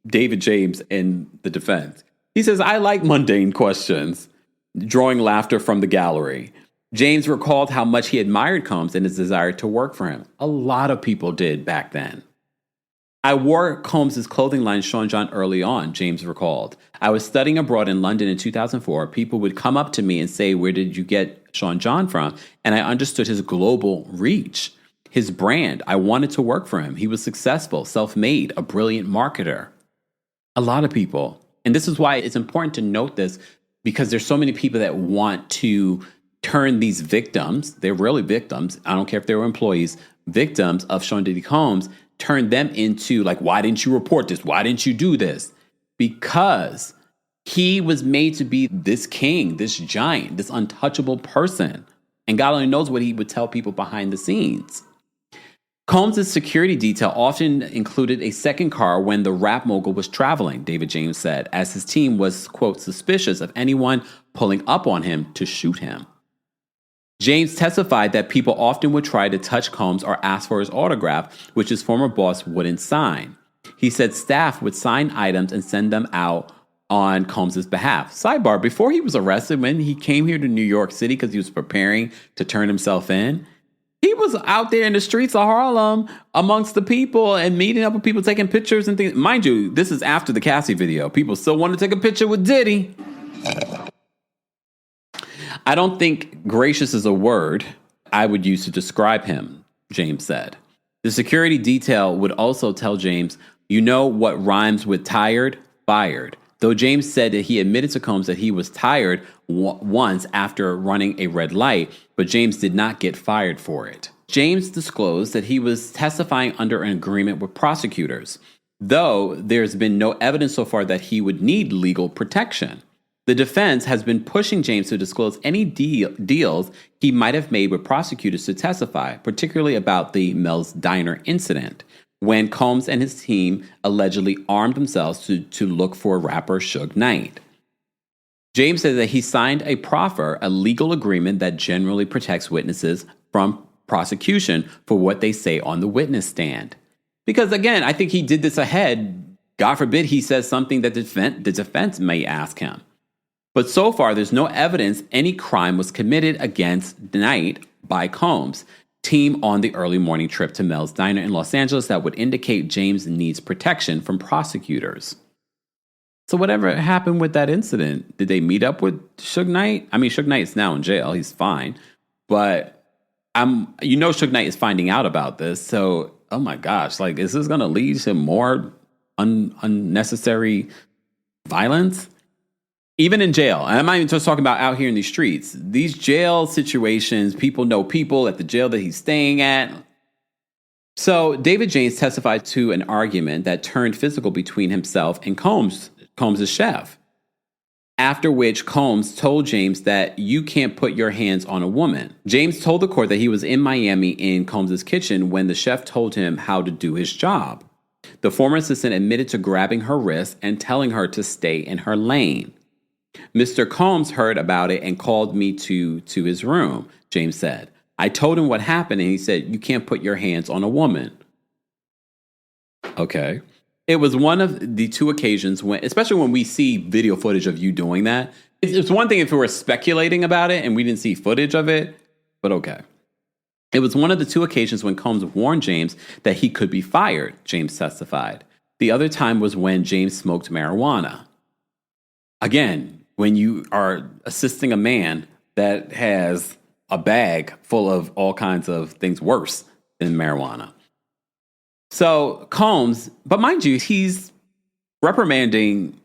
David James and the defense. He says, "I like mundane questions," drawing laughter from the gallery. James recalled how much he admired Combs and his desire to work for him. A lot of people did back then. "I wore Combs' clothing line Sean John early on," James recalled. "I was studying abroad in London in 2004. People would come up to me and say, 'Where did you get Sean John from?' And I understood his global reach, his brand. I wanted to work for him. He was successful, self-made, a brilliant marketer." A lot of people. And this is why it's important to note this, because there's so many people that want to turn these victims, they're really victims, I don't care if they were employees, victims of Sean Diddy Combs, turn them into why didn't you report this? Why didn't you do this? Because he was made to be this king, this giant, this untouchable person. And God only knows what he would tell people behind the scenes. Combs' security detail often included a second car when the rap mogul was traveling, David James said, as his team was, quote, suspicious of anyone pulling up on him to shoot him. James testified that people often would try to touch Combs or ask for his autograph, which his former boss wouldn't sign. He said staff would sign items and send them out on Combs' behalf. Sidebar, before he was arrested, when he came here to New York City because he was preparing to turn himself in, he was out there in the streets of Harlem amongst the people and meeting up with people, taking pictures and things. Mind you, this is after the Cassie video. People still want to take a picture with Diddy. I don't think gracious is a word I would use to describe him, James said. The security detail would also tell James, "You know what rhymes with tired? Fired." Though James said that he admitted to Combs that he was tired once after running a red light, but James did not get fired for it. James disclosed that he was testifying under an agreement with prosecutors, though there's been no evidence so far that he would need legal protection. The defense has been pushing James to disclose any deals he might have made with prosecutors to testify, particularly about the Mel's Diner incident, when Combs and his team allegedly armed themselves to look for rapper Suge Knight. James said that he signed a proffer, a legal agreement that generally protects witnesses from prosecution for what they say on the witness stand. Because again, I think he did this ahead. God forbid he says something that the defense may ask him. But so far, there's no evidence any crime was committed against Knight by Combs' team on the early morning trip to Mel's Diner in Los Angeles that would indicate James needs protection from prosecutors. So whatever happened with that incident, did they meet up with Suge Knight? I mean, Suge Knight's now in jail. He's fine. But Suge Knight is finding out about this. So, oh my gosh, like, is this going to lead to more unnecessary violence? Even in jail. And I'm not even just talking about out here in these streets. These jail situations, people know people at the jail that he's staying at. So David James testified to an argument that turned physical between himself and Combs' chef. After which Combs told James that you can't put your hands on a woman. James told the court that he was in Miami in Combs' kitchen when the chef told him how to do his job. The former assistant admitted to grabbing her wrist and telling her to stay in her lane. Mr. Combs heard about it and called me to his room, James said. I told him what happened and he said, you can't put your hands on a woman. Okay. It was one of the two occasions when, especially when we see video footage of you doing that. It's one thing if we were speculating about it and we didn't see footage of it, but okay. It was one of the two occasions when Combs warned James that he could be fired, James testified. The other time was when James smoked marijuana. Again, when you are assisting a man that has a bag full of all kinds of things worse than marijuana. So Combs, but mind you, he's reprimanding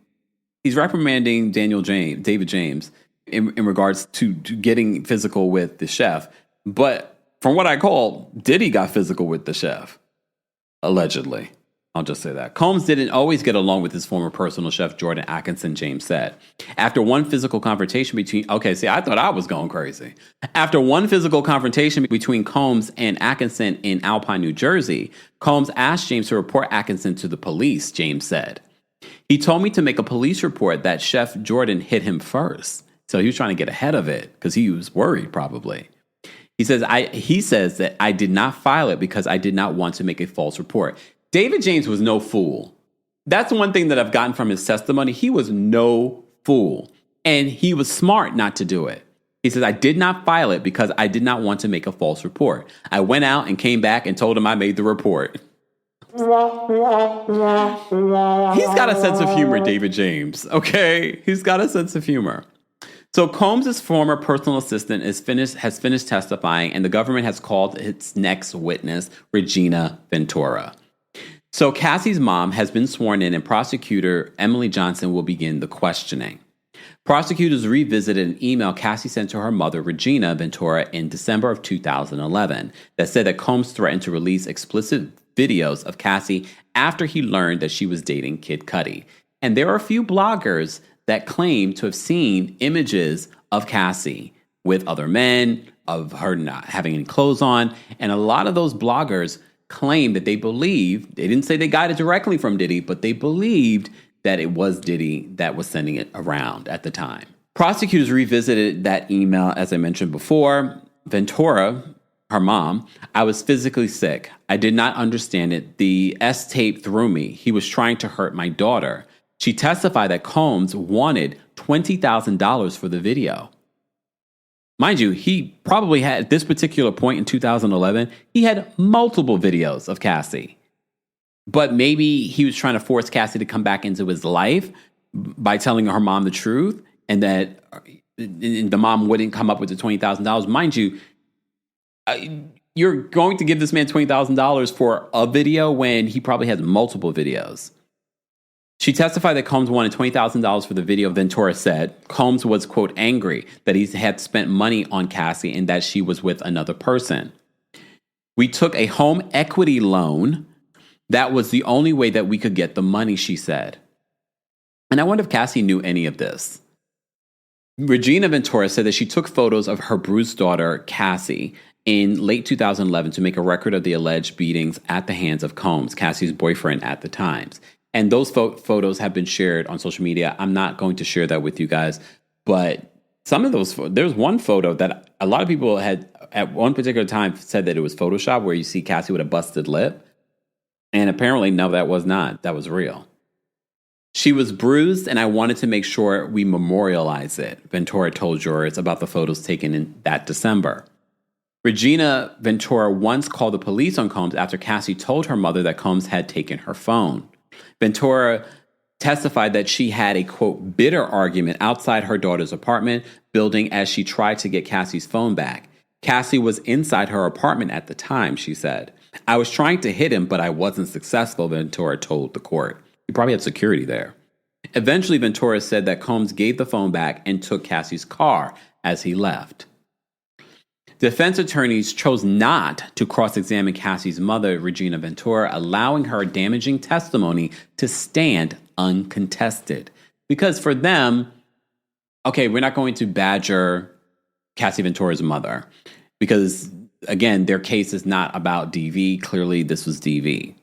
David James in regards to getting physical with the chef. But from what I call, Diddy got physical with the chef, allegedly. I'll just say that. Combs didn't always get along with his former personal chef, Jordan Atkinson, James said. After one physical confrontation between... Okay, see, I thought I was going crazy. After one physical confrontation between Combs and Atkinson in Alpine, New Jersey, Combs asked James to report Atkinson to the police, James said. He told me to make a police report that Chef Jordan hit him first. So he was trying to get ahead of it because he was worried, probably. He says that I did not file it because I did not want to make a false report. David James was no fool. That's one thing that I've gotten from his testimony. He was no fool. And he was smart not to do it. He says, I did not file it because I did not want to make a false report. I went out and came back and told him I made the report. He's got a sense of humor, David James. Okay? He's got a sense of humor. So Combs' former personal assistant has finished testifying, and the government has called its next witness, Regina Ventura. So Cassie's mom has been sworn in, and prosecutor Emily Johnson will begin the questioning. Prosecutors revisited an email Cassie sent to her mother, Regina Ventura, in December of 2011 that said that Combs threatened to release explicit videos of Cassie after he learned that she was dating Kid Cudi. And there are a few bloggers that claim to have seen images of Cassie with other men, of her not having any clothes on, and a lot of those bloggers claim that they didn't say they got it directly from Diddy, but they believed that it was Diddy that was sending it around at the time. Prosecutors revisited that email, as I mentioned before. Ventura, her mom, I was physically sick. I did not understand it. The S-tape threw me. He was trying to hurt my daughter. She testified that Combs wanted $20,000 for the video. Mind you, he probably had, at this particular point in 2011, he had multiple videos of Cassie. But maybe he was trying to force Cassie to come back into his life by telling her mom the truth, and that the mom wouldn't come up with the $20,000. Mind you, you're going to give this man $20,000 for a video when he probably has multiple videos. She testified that Combs wanted $20,000 for the video. Ventura said Combs was, quote, angry that he had spent money on Cassie and that she was with another person. We took a home equity loan. That was the only way that we could get the money, she said. And I wonder if Cassie knew any of this. Regina Ventura said that she took photos of her bruised daughter, Cassie, in late 2011 to make a record of the alleged beatings at the hands of Combs, Cassie's boyfriend at the time. And those photos have been shared on social media. I'm not going to share that with you guys, but some of those, there's one photo that a lot of people had at one particular time said that it was Photoshop, where you see Cassie with a busted lip. And apparently, no, that was not. That was real. She was bruised, and I wanted to make sure we memorialize it, Ventura told jurors about the photos taken in that December. Regina Ventura once called the police on Combs after Cassie told her mother that Combs had taken her phone. Ventura testified that she had a, quote, bitter argument outside her daughter's apartment building as she tried to get Cassie's phone back. Cassie was inside her apartment at the time, she said. I was trying to hit him, but I wasn't successful, Ventura told the court. He probably had security there. Eventually, Ventura said that Combs gave the phone back and took Cassie's car as he left. Defense attorneys chose not to cross-examine Cassie's mother, Regina Ventura, allowing her damaging testimony to stand uncontested. Because for them, okay, we're not going to badger Cassie Ventura's mother because, again, their case is not about DV. Clearly, this was DV.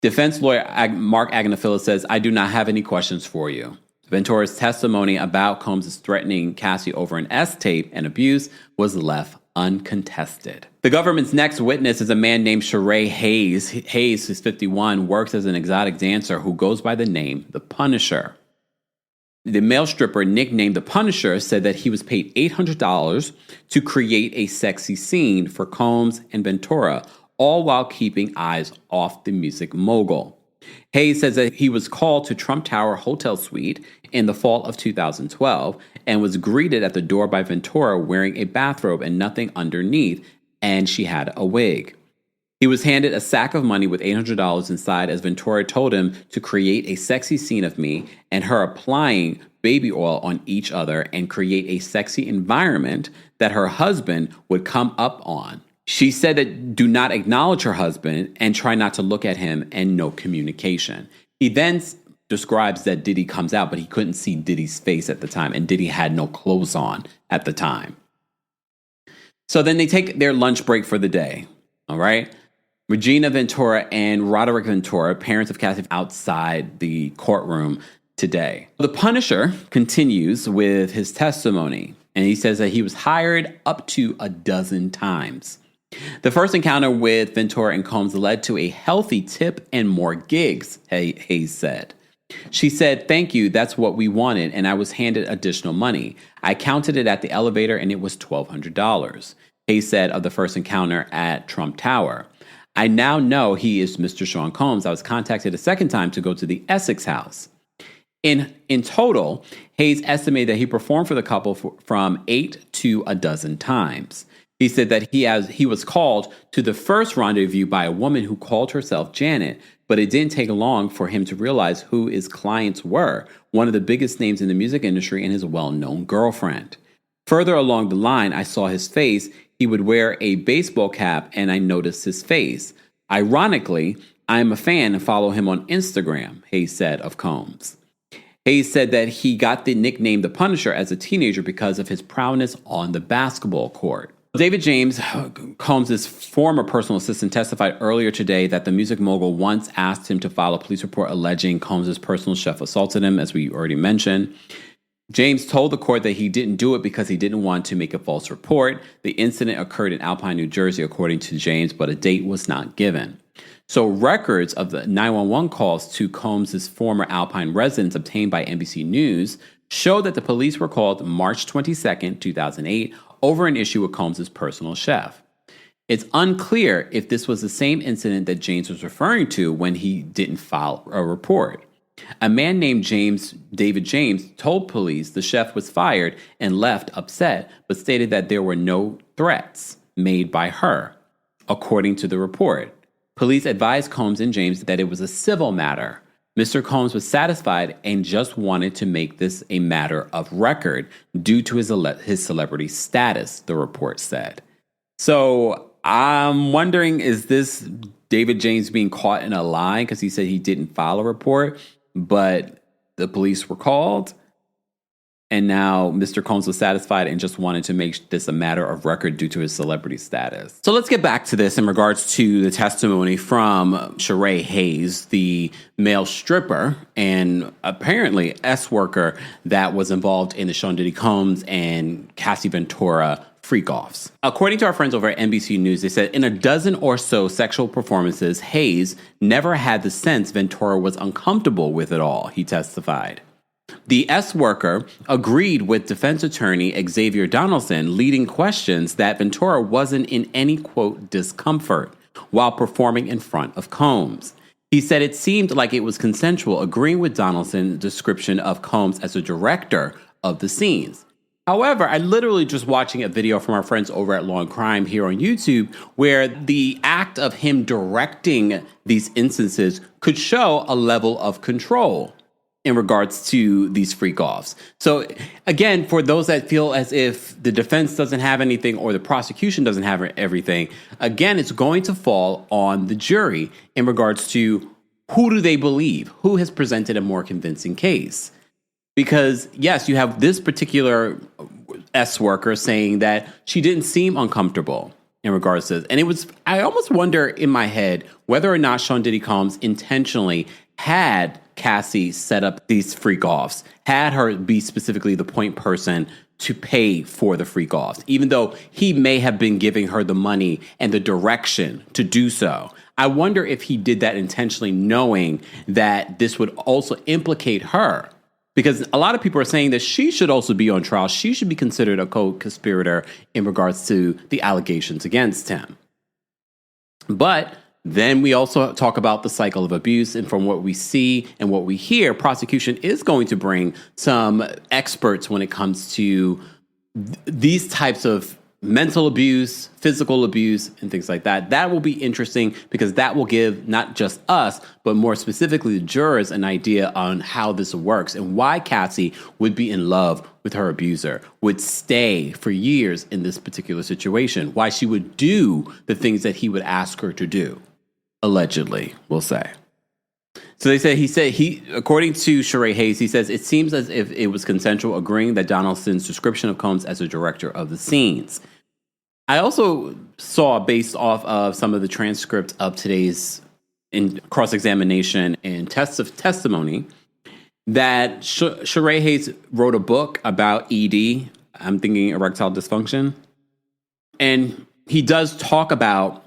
Defense lawyer Mark Agnafilo says, I do not have any questions for you. Ventura's testimony about Combs' threatening Cassie over an S-tape and abuse was left uncontested. The government's next witness is a man named Sheree Hayes. Hayes, who's 51, works as an exotic dancer who goes by the name The Punisher. The male stripper nicknamed The Punisher said that he was paid $800 to create a sexy scene for Combs and Ventura, all while keeping eyes off the music mogul. Hayes says that he was called to Trump Tower Hotel Suite in the fall of 2012 and was greeted at the door by Ventura wearing a bathrobe and nothing underneath, and she had a wig. He was handed a sack of money with $800 inside as Ventura told him to create a sexy scene of me and her applying baby oil on each other and create a sexy environment that her husband would come up on. She said that do not acknowledge her husband and try not to look at him and no communication. He then describes that Diddy comes out, but he couldn't see Diddy's face at the time, and Diddy had no clothes on at the time. So then they take their lunch break for the day, all right? Regina Ventura and Roderick Ventura, parents of Cassie, outside the courtroom today. The Punisher continues with his testimony, and he says that he was hired up to a dozen times. The first encounter with Ventura and Combs led to a healthy tip and more gigs, Hayes said. She said, thank you, that's what we wanted, and I was handed additional money. I counted it at the elevator, and it was $1,200. Hayes said of the first encounter at Trump Tower. I now know he is Mr. Sean Combs. I was contacted a second time to go to the Essex house. In total, Hayes estimated that he performed for the couple from 8 to a dozen times. He said that he was called to the first rendezvous by a woman who called herself Janet, but it didn't take long for him to realize who his clients were, one of the biggest names in the music industry and his well-known girlfriend. Further along the line, I saw his face. He would wear a baseball cap, and I noticed his face. Ironically, I am a fan and follow him on Instagram, Hayes said of Combs. Hayes said that he got the nickname The Punisher as a teenager because of his prowess on the basketball court. David James, Combs' former personal assistant, testified earlier today that the music mogul once asked him to file a police report alleging Combs' personal chef assaulted him, as we already mentioned. James told the court that he didn't do it because he didn't want to make a false report. The incident occurred in Alpine, New Jersey, according to James, but a date was not given. So records of the 911 calls to Combs' former Alpine residence obtained by NBC News show that the police were called March 22nd, 2008, over an issue with Combs' personal chef. It's unclear if this was the same incident that James was referring to when he didn't file a report. A man named David James, told police the chef was fired and left upset, but stated that there were no threats made by her, according to the report. Police advised Combs and James that it was a civil matter. Mr. Combs was satisfied and just wanted to make this a matter of record due to his celebrity status, the report said. So I'm wondering, is this David James being caught in a lie because he said he didn't file a report, but the police were called? And now Mr. Combs was satisfied and just wanted to make this a matter of record due to his celebrity status. So let's get back to this in regards to the testimony from Sheree Hayes, the male stripper and apparently S-worker that was involved in the Sean Diddy Combs and Cassie Ventura freak-offs. According to our friends over at NBC News, they said in a dozen or so sexual performances, Hayes never had the sense Ventura was uncomfortable with it all, he testified. The S-worker agreed with defense attorney Xavier Donaldson, leading questions that Ventura wasn't in any, quote, discomfort while performing in front of Combs. He said it seemed like it was consensual, agreeing with Donaldson's description of Combs as a director of the scenes. However, I literally just watching a video from our friends over at Law and Crime here on YouTube where the act of him directing these instances could show a level of control in regards to these freak-offs. So again, for those that feel as if the defense doesn't have anything or the prosecution doesn't have everything, again, it's going to fall on the jury in regards to who do they believe? Who has presented a more convincing case? Because yes, you have this particular S-worker saying that she didn't seem uncomfortable in regards to this. And I almost wonder in my head whether or not Sean Diddy Combs intentionally had Cassie set up these freak-offs, had her be specifically the point person to pay for the freak-offs, even though he may have been giving her the money and the direction to do so. I wonder if he did that intentionally, knowing that this would also implicate her. Because a lot of people are saying that she should also be on trial. She should be considered a co-conspirator in regards to the allegations against him. But then we also talk about the cycle of abuse. And from what we see and what we hear, prosecution is going to bring some experts when it comes to these types of mental abuse, physical abuse, and things like that. That will be interesting because that will give not just us, but more specifically the jurors an idea on how this works and why Cassie would be in love with her abuser, would stay for years in this particular situation, why she would do the things that he would ask her to do. Allegedly, we'll say. So according to Sheree Hayes, he says, it seems as if it was consensual, agreeing that Donaldson's description of Combs as a director of the scenes. I also saw, based off of some of the transcript of today's cross-examination and testimony, that Sheree Hayes wrote a book about ED. I'm thinking erectile dysfunction. And he does talk about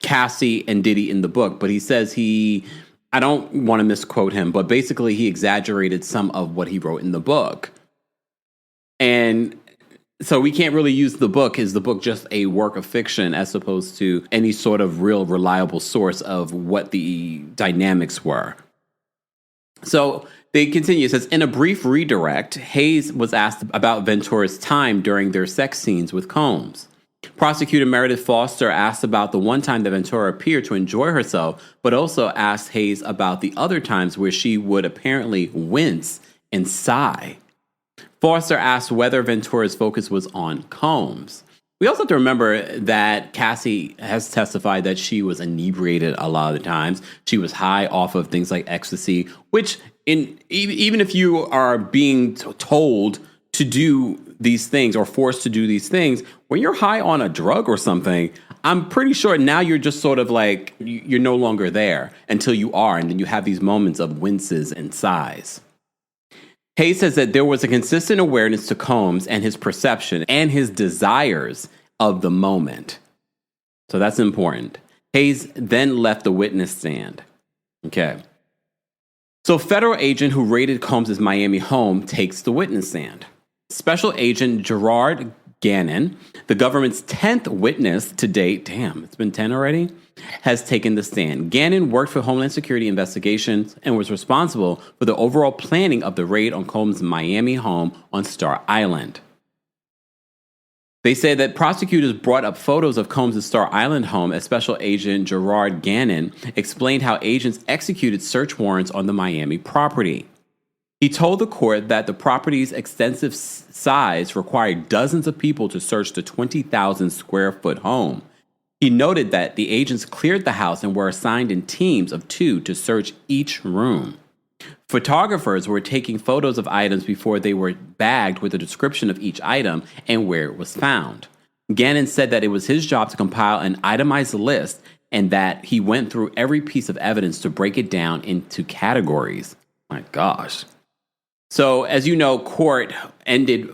Cassie and Diddy in the book, but he says I don't want to misquote him, but basically he exaggerated some of what he wrote in the book. And so we can't really use the book. Is the book just a work of fiction as opposed to any sort of real reliable source of what the dynamics were? So they continue. It says, in a brief redirect, Hayes was asked about Ventura's time during their sex scenes with Combs. Prosecutor Meredith Foster asked about the one time that Ventura appeared to enjoy herself, but also asked Hayes about the other times where she would apparently wince and sigh. Foster asked whether Ventura's focus was on Combs. We also have to remember that Cassie has testified that she was inebriated a lot of the times. She was high off of things like ecstasy, which even if you are being told to do these things or forced to do these things, when you're high on a drug or something, I'm pretty sure now you're just sort of like, you're no longer there until you are. And then you have these moments of winces and sighs. Hayes says that there was a consistent awareness to Combs and his perception and his desires of the moment. So that's important. Hayes then left the witness stand. Okay. So federal agent who raided Combs' Miami home takes the witness stand. Special Agent Gerard Gannon, the government's 10th witness to date, damn, it's been 10 already, has taken the stand. Gannon worked for Homeland Security Investigations and was responsible for the overall planning of the raid on Combs' Miami home on Star Island. They say that prosecutors brought up photos of Combs' Star Island home as Special Agent Gerard Gannon explained how agents executed search warrants on the Miami property. He told the court that the property's extensive size required dozens of people to search the 20,000 square foot home. He noted that the agents cleared the house and were assigned in teams of 2 to search each room. Photographers were taking photos of items before they were bagged with a description of each item and where it was found. Gannon said that it was his job to compile an itemized list and that he went through every piece of evidence to break it down into categories. My gosh. So, as you know, court ended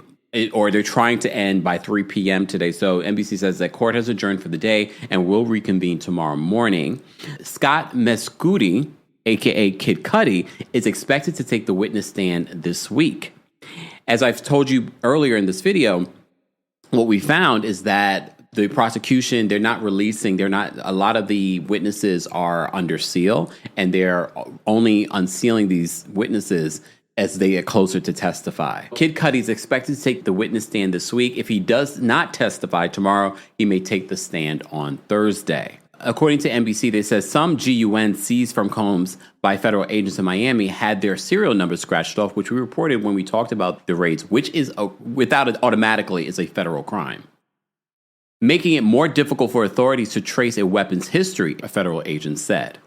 or they're trying to end by 3 p.m. today. So NBC says that court has adjourned for the day and will reconvene tomorrow morning. Scott Mescudi, a.k.a. Kid Cudi, is expected to take the witness stand this week. As I've told you earlier in this video, what we found is that the prosecution, a lot of the witnesses are under seal, and they're only unsealing these witnesses as they get closer to testify. Kid Cudi is expected to take the witness stand this week. If he does not testify tomorrow, he may take the stand on Thursday. According to NBC, they said some GUN seized from Combs by federal agents in Miami had their serial numbers scratched off, which we reported when we talked about the raids, which is, without it automatically, is a federal crime, making it more difficult for authorities to trace a weapon's history, a federal agent said.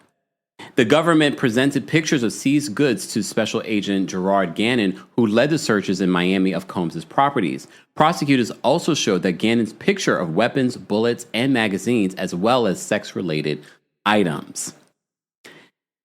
The government presented pictures of seized goods to Special Agent Gerard Gannon, who led the searches in Miami of Combs' properties. Prosecutors also showed that Gannon's picture of weapons, bullets, and magazines, as well as sex-related items.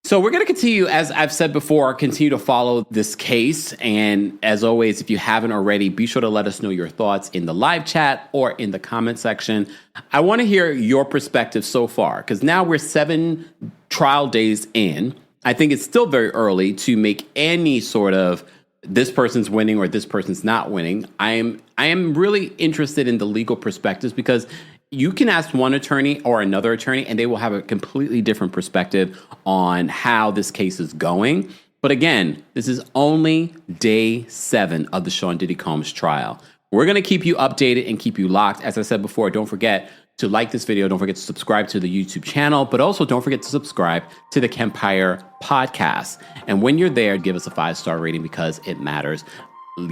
So we're going to continue, as I've said before, continue to follow this case. And as always, if you haven't already, be sure to let us know your thoughts in the live chat or in the comment section. I want to hear your perspective so far, because now we're 7 trial days in. I think it's still very early to make any sort of this person's winning or this person's not winning. I am really interested in the legal perspectives, because you can ask one attorney or another attorney and they will have a completely different perspective on how this case is going. But again, this is only day 7 of the Sean Diddy Combs trial. We're going to keep you updated and keep you locked. As I said before, don't forget to like this video. Don't forget to subscribe to the YouTube channel, but also don't forget to subscribe to the Kempire podcast. And when you're there, give us a 5-star rating, because it matters.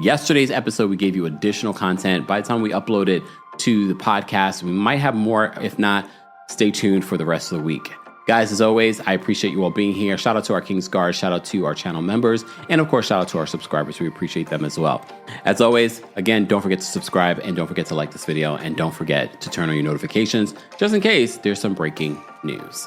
Yesterday's episode, we gave you additional content. By the time we upload it to the podcast, we might have more. If not, stay tuned for the rest of the week. Guys, as always, I appreciate you all being here. Shout out to our King's Guard. Shout out to our channel members. And of course, shout out to our subscribers. We appreciate them as well. As always, again, don't forget to subscribe and don't forget to like this video. And don't forget to turn on your notifications just in case there's some breaking news.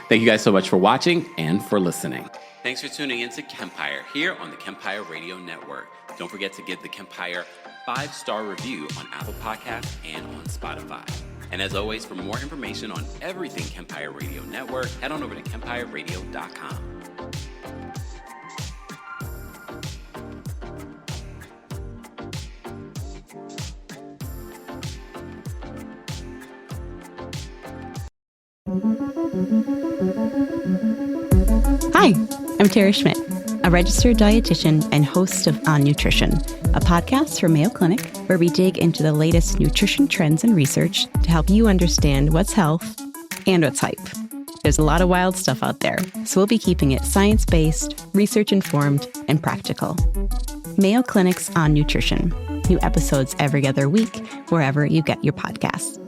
Thank you guys so much for watching and for listening. Thanks for tuning in to Kempire here on the Kempire Radio Network. Don't forget to give the Kempire 5-star review on Apple Podcasts and on Spotify. And as always, for more information on everything Kempire Radio Network, head on over to KempireRadio.com. Hi, I'm Terry Schmidt, a registered dietitian and host of On Nutrition, a podcast from Mayo Clinic where we dig into the latest nutrition trends and research to help you understand what's health and what's hype. There's a lot of wild stuff out there, so we'll be keeping it science-based, research-informed, and practical. Mayo Clinic's On Nutrition. New episodes every other week, wherever you get your podcasts.